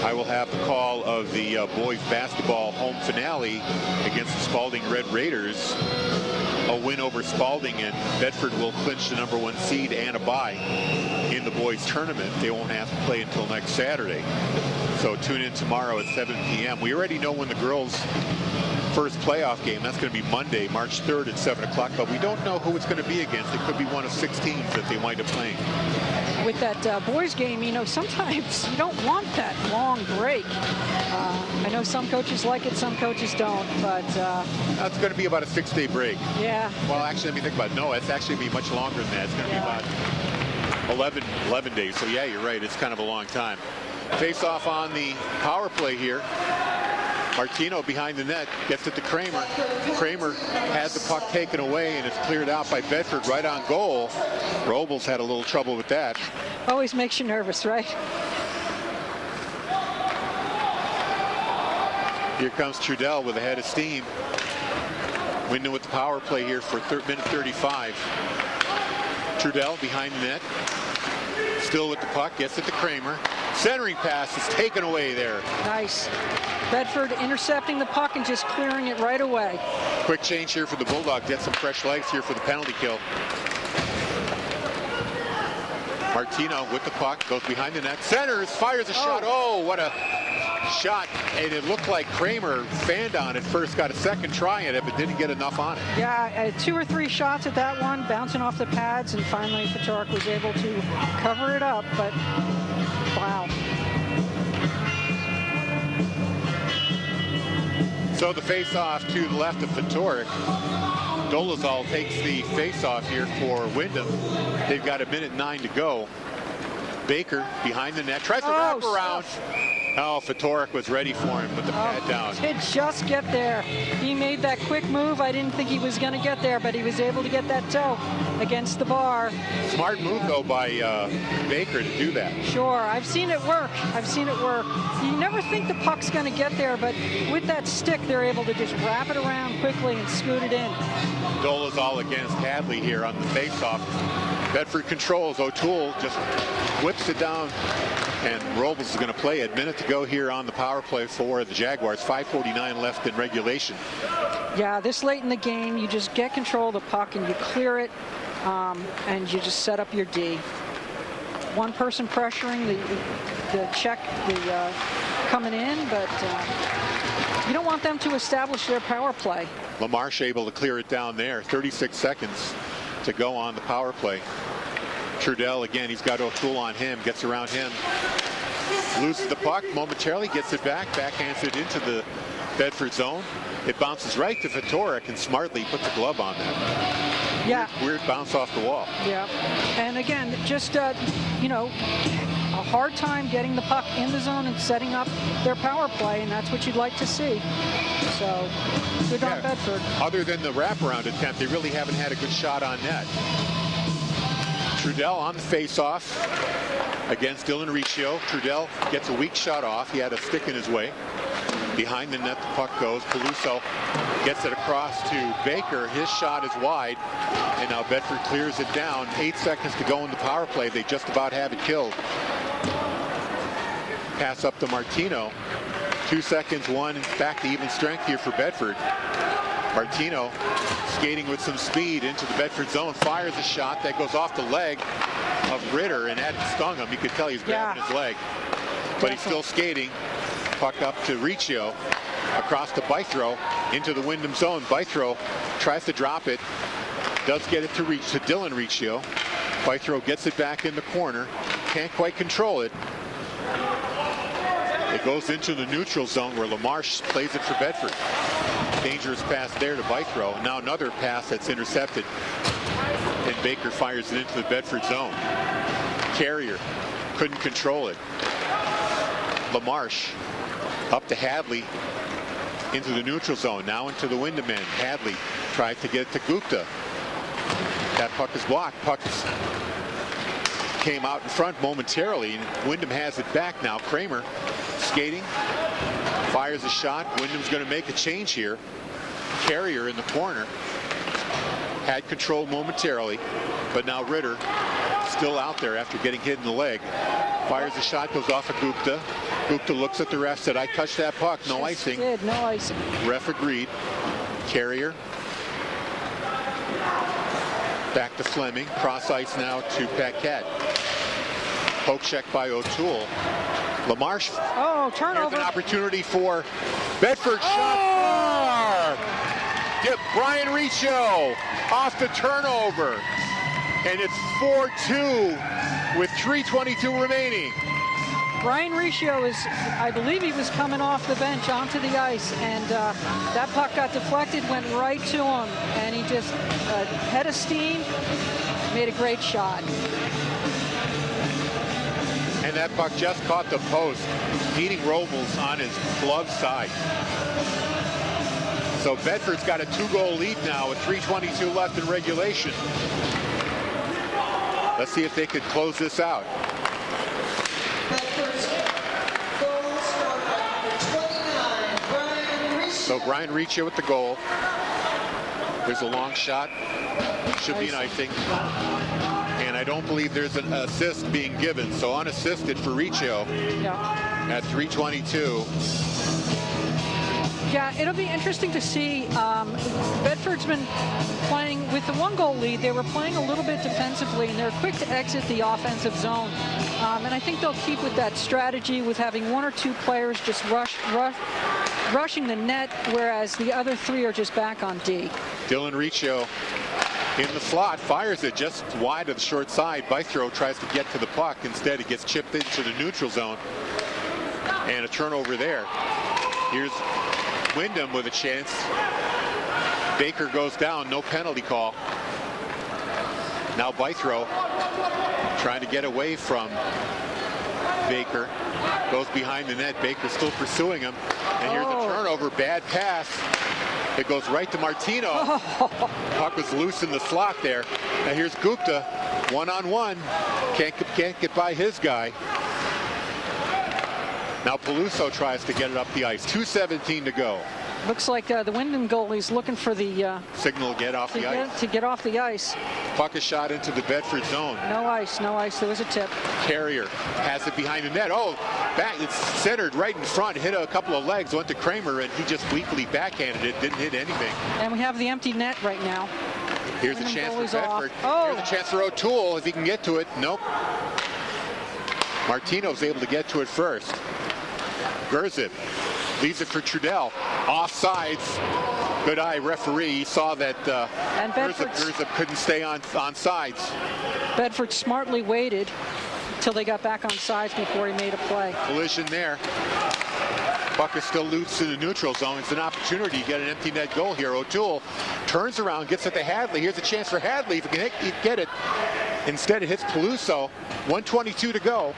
I will have the call of the boys basketball home finale against the Spalding Red Raiders. A win over Spalding, and Bedford will clinch the number 1 seed and a bye in the boys tournament. They won't have to play until next Saturday. So tune in tomorrow at 7 p.m. We already know when the girls' first playoff game, that's going to be Monday, March 3rd at 7 o'clock, but we don't know who it's going to be against. It could be one of 6 teams that they wind up playing. With that boys game, you know, sometimes you don't want that long break. I know some coaches like it, some coaches don't, but... That's going to be about a 6-day break. Yeah. Well, actually, let me think about it. No, it's actually going to be much longer than that. It's going to be about 11 days. So, yeah, you're right. It's kind of a long time. Face off on the power play here. Martino behind the net gets it to Kramer. Kramer had the puck taken away, and it's cleared out by Bedford right on goal. Robles had a little trouble with that. Always makes you nervous, right? Here comes Trudell with a head of steam. Windham with the power play here for minute 35. Trudell behind the net. Still with the puck, gets it to Kramer. Centering pass is taken away there. Nice. Bedford intercepting the puck and just clearing it right away. Quick change here for the Bulldogs. Get some fresh legs here for the penalty kill. Martino with the puck, goes behind the net. Centers, fires a shot. Oh, what a shot. And it looked like Kramer fanned on it first, got a second try at it, but didn't get enough on it. Yeah, 2 or 3 shots at that one, bouncing off the pads, and finally Fedoruk was able to cover it up, but wow. So the face-off to the left of Fedoruk. Dolezal takes the face-off here for Windham. They've got 1:09 to go. Baker behind the net, tries to wrap around. Oh, Fedoruk was ready for him with the pad down. Did just get there. He made that quick move. I didn't think he was going to get there, but he was able to get that toe against the bar. Smart move, though, by Baker to do that. Sure, I've seen it work. I've seen it work. You never think the puck's going to get there, but with that stick, they're able to just wrap it around quickly and scoot it in. Dolezal against Hadley here on the face-off. Bedford controls. O'Toole just whips it down, and Robles is going to play it. Minute to go here on the power play for the Jaguars. 5:49 left in regulation. Yeah, this late in the game, you just get control of the puck and you clear it, and you just set up your D. One person pressuring the check, coming in, but you don't want them to establish their power play. LaMarche able to clear it down there. 36 seconds to go on the power play. Trudell again, he's got O'Toole on him, gets around him, loses the puck momentarily, gets it back, backhands it into the Bedford zone. It bounces right to Fedoruk, and smartly puts a glove on that. Yeah. Weird bounce off the wall. Yeah, and again, just you know, a hard time getting the puck in the zone and setting up their power play, and that's what you'd like to see. So, good on Bedford. Other than the wraparound attempt, they really haven't had a good shot on net. Trudell on the face-off against Dylan Riccio. Trudell gets a weak shot off. He had a stick in his way. Behind the net, the puck goes. Peluso gets it across to Baker. His shot is wide, and now Bedford clears it down. 8 seconds to go in the power play. They just about have it killed. Pass up to Martino. 2 seconds, one, back to even strength here for Bedford. Martino skating with some speed into the Bedford zone, fires a shot that goes off the leg of Ritter, and that stung him. You could tell he's grabbing his leg. But he's still skating. Puck up to Riccio, across to Bythrow, into the Windham zone. Bythrow tries to drop it, does get it to Dylan Riccio. Bythrow gets it back in the corner, can't quite control it. It goes into the neutral zone where LaMarche plays it for Bedford. Dangerous pass there to Bythrow. Now another pass that's intercepted, and Baker fires it into the Bedford zone. Carrier couldn't control it. LaMarche up to Hadley into the neutral zone, now into the Windham end. Hadley tries to get it to Gupta. That puck is blocked. Puck came out in front momentarily, and Windham has it back now. Kramer skating, fires a shot. Wyndham's going to make a change here. Carrier in the corner had control momentarily, but now Ritter still out there after getting hit in the leg. Fires a shot, goes off of Gupta. Gupta looks at the ref, said, "I touched that puck, no icing." Did, no icing. Ref agreed. Carrier back to Fleming. Cross ice now to Paquette. Poke check by O'Toole. LaMarche. Oh, turnover. Here's an opportunity for Bedford. Shot. Get Brian Riccio off the turnover. And it's 4-2 with 3:22 remaining. Brian Riccio is, I believe he was coming off the bench onto the ice, and that puck got deflected, went right to him, and he just head of steam, made a great shot. And that puck just caught the post, beating Robles on his glove side. So Bedford's got a 2-goal lead now with 3:22 left in regulation. Let's see if they could close this out. Bedford's goal scored by number 29, Brian Riccio. So Brian Riccio with the goal. There's a long shot. Should be an icing. And I don't believe there's an assist being given. So unassisted for Riccio at 3:22. Yeah, it'll be interesting to see. Bedford's been playing with the 1-goal lead. They were playing a little bit defensively, and they're quick to exit the offensive zone. And I think they'll keep with that strategy with having 1 or 2 players just rushing the net, whereas the other 3 are just back on D. Dylan Riccio in the slot, fires it just wide of the short side. Bythrow tries to get to the puck. Instead, it gets chipped into the neutral zone. And a turnover there. Here's Windham with a chance. Baker goes down, no penalty call. Now Bythrow trying to get away from Baker. Goes behind the net. Baker still pursuing him. And here's a turnover, bad pass. It goes right to Martino. Puck was loose in the slot there. Now here's Gupta, one-on-one. Can't get by his guy. Now Peluso tries to get it up the ice. 2:17 to go. Looks like the Windham goalie's looking for the Signal get off the ice. To get off the ice. Puck is shot into the Bedford zone. No ice, no ice. There was a tip. Carrier has it behind the net. Oh, back! It's centered right in front. Hit a couple of legs. Went to Kramer, and he just weakly backhanded it. Didn't hit anything. And we have the empty net right now. Here's a chance for Bedford. Here's a chance for O'Toole if he can get to it. Nope. Martino's able to get to it first. Gerzip leaves it for Trudell. Offsides. Good eye, referee. He saw that Gerzip couldn't stay on sides. Bedford smartly waited until they got back on sides before he made a play. Collision there. Puck is still loose in the neutral zone. It's an opportunity to get an empty net goal here. O'Toole turns around, gets it to Hadley. Here's a chance for Hadley if he can get it. Instead, it hits Peluso. 1:22 to go.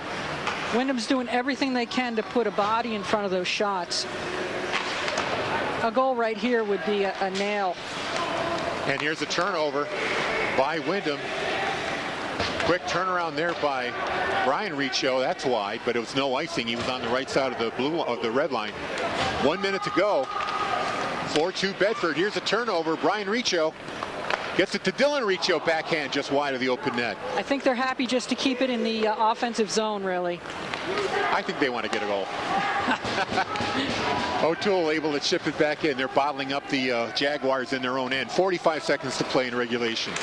Wyndham's doing everything they can to put a body in front of those shots. A goal right here would be a nail. And here's a turnover by Windham. Quick turnaround there by Brian Riccio. That's wide, but it was no icing. He was on the right side of the red line. 1 minute to go. 4-2 Bedford. Here's a turnover. Brian Riccio Gets it to Dylan Riccio, backhand just wide of the open net. I think they're happy just to keep it in the offensive zone, really. I think they want to get a goal. O'Toole able to chip it back in. They're bottling up the Jaguars in their own end. 45 seconds to play in regulation.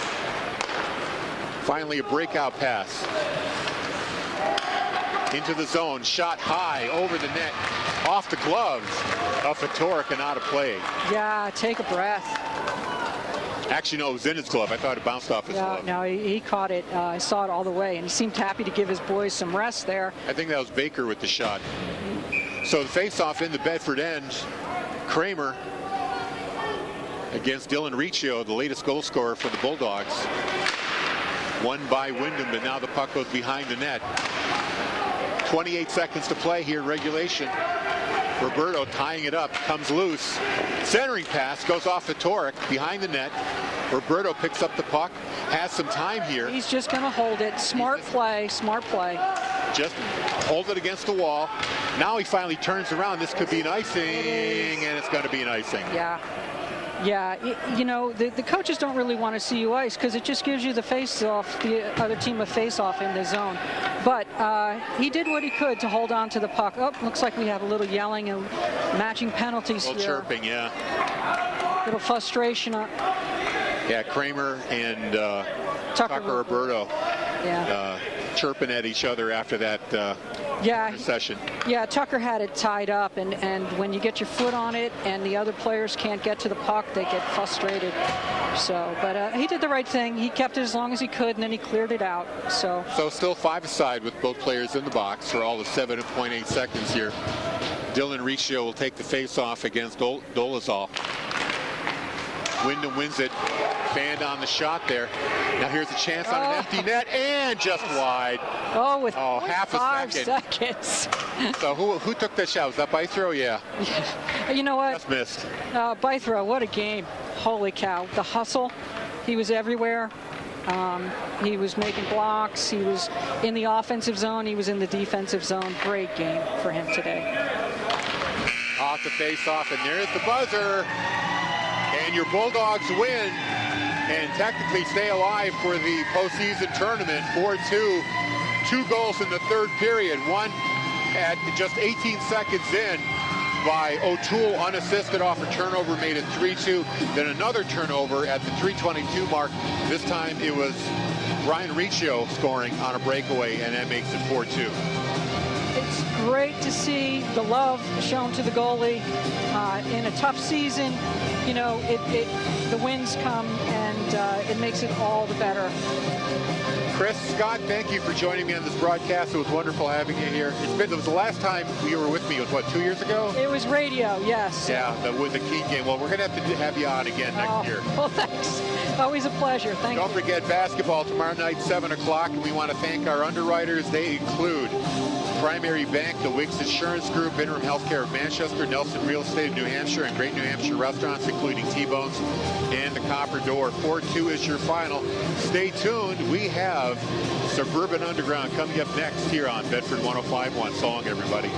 Finally, a breakout pass. Into the zone, shot high, over the net, off the gloves of Fatorik and out of play. Yeah, take a breath. Actually, no, it was in his glove. I thought it bounced off his glove. No, he caught it. I saw it all the way, and he seemed happy to give his boys some rest there. I think that was Baker with the shot. So the face-off in the Bedford end, Kramer against Dylan Riccio, the latest goal scorer for the Bulldogs. Won by Windham, but now the puck goes behind the net. 28 seconds to play here in regulation. Roberto tying it up, comes loose. Centering pass goes off the Torek behind the net. Roberto picks up the puck, has some time here. He's just going to hold it. Smart play, smart play. Just hold it against the wall. Now he finally turns around. This could be an icing, and it's going to be an icing. Yeah. Yeah, you know, the coaches don't really want to see you ice because it just gives you the face-off, the other team a face-off in the zone. But he did what he could to hold on to the puck. Oh, looks like we have a little yelling and matching penalties here. Chirping, yeah. Little frustration. Yeah, Kramer and Tucker Roberto chirping at each other after that session. Yeah, Tucker had it tied up, and when you get your foot on it and the other players can't get to the puck, they get frustrated. So, but he did the right thing. He kept it as long as he could, and then he cleared it out. So still 5-a-side with both players in the box for all the 7.8 seconds here. Dylan Riccio will take the face-off against Dolezal. Windham wins it. Band on the shot there. Now here's a chance on an empty net and just wide. Oh, with half a 5 second. seconds. So who took that shot? Was that Bythrow? Yeah. You know what? Just missed. Bythrow, what a game. Holy cow. The hustle. He was everywhere. He was making blocks. He was in the offensive zone. He was in the defensive zone. Great game for him today. Off the face-off, and there's the buzzer. And your Bulldogs win and technically stay alive for the postseason tournament. 4-2. 2 goals in the third period. One at just 18 seconds in by O'Toole, unassisted off a turnover, made it 3-2. Then another turnover at the 3:22 mark. This time it was Ryan Riccio scoring on a breakaway, and that makes it 4-2. It's great to see the love shown to the goalie in a tough season. You know, the wins come, and it makes it all the better. Chris, Scott, thank you for joining me on this broadcast. It was wonderful having you here. It was the last time you were with me. It was, what, 2 years ago? It was radio, yes. Yeah, with the Key game. Well, we're going to have you on again next year. Well, thanks. Always a pleasure. Thank you. Don't forget basketball tomorrow night, 7 o'clock, and we want to thank our underwriters. They include Primary Bank, the Wicks Insurance Group, Interim Healthcare of Manchester, Nelson Real Estate of New Hampshire, and Great New Hampshire Restaurants, including T-Bones and the Copper Door. 4-2 is your final. Stay tuned. We have Suburban Underground coming up next here on Bedford 105.1. So long, everybody.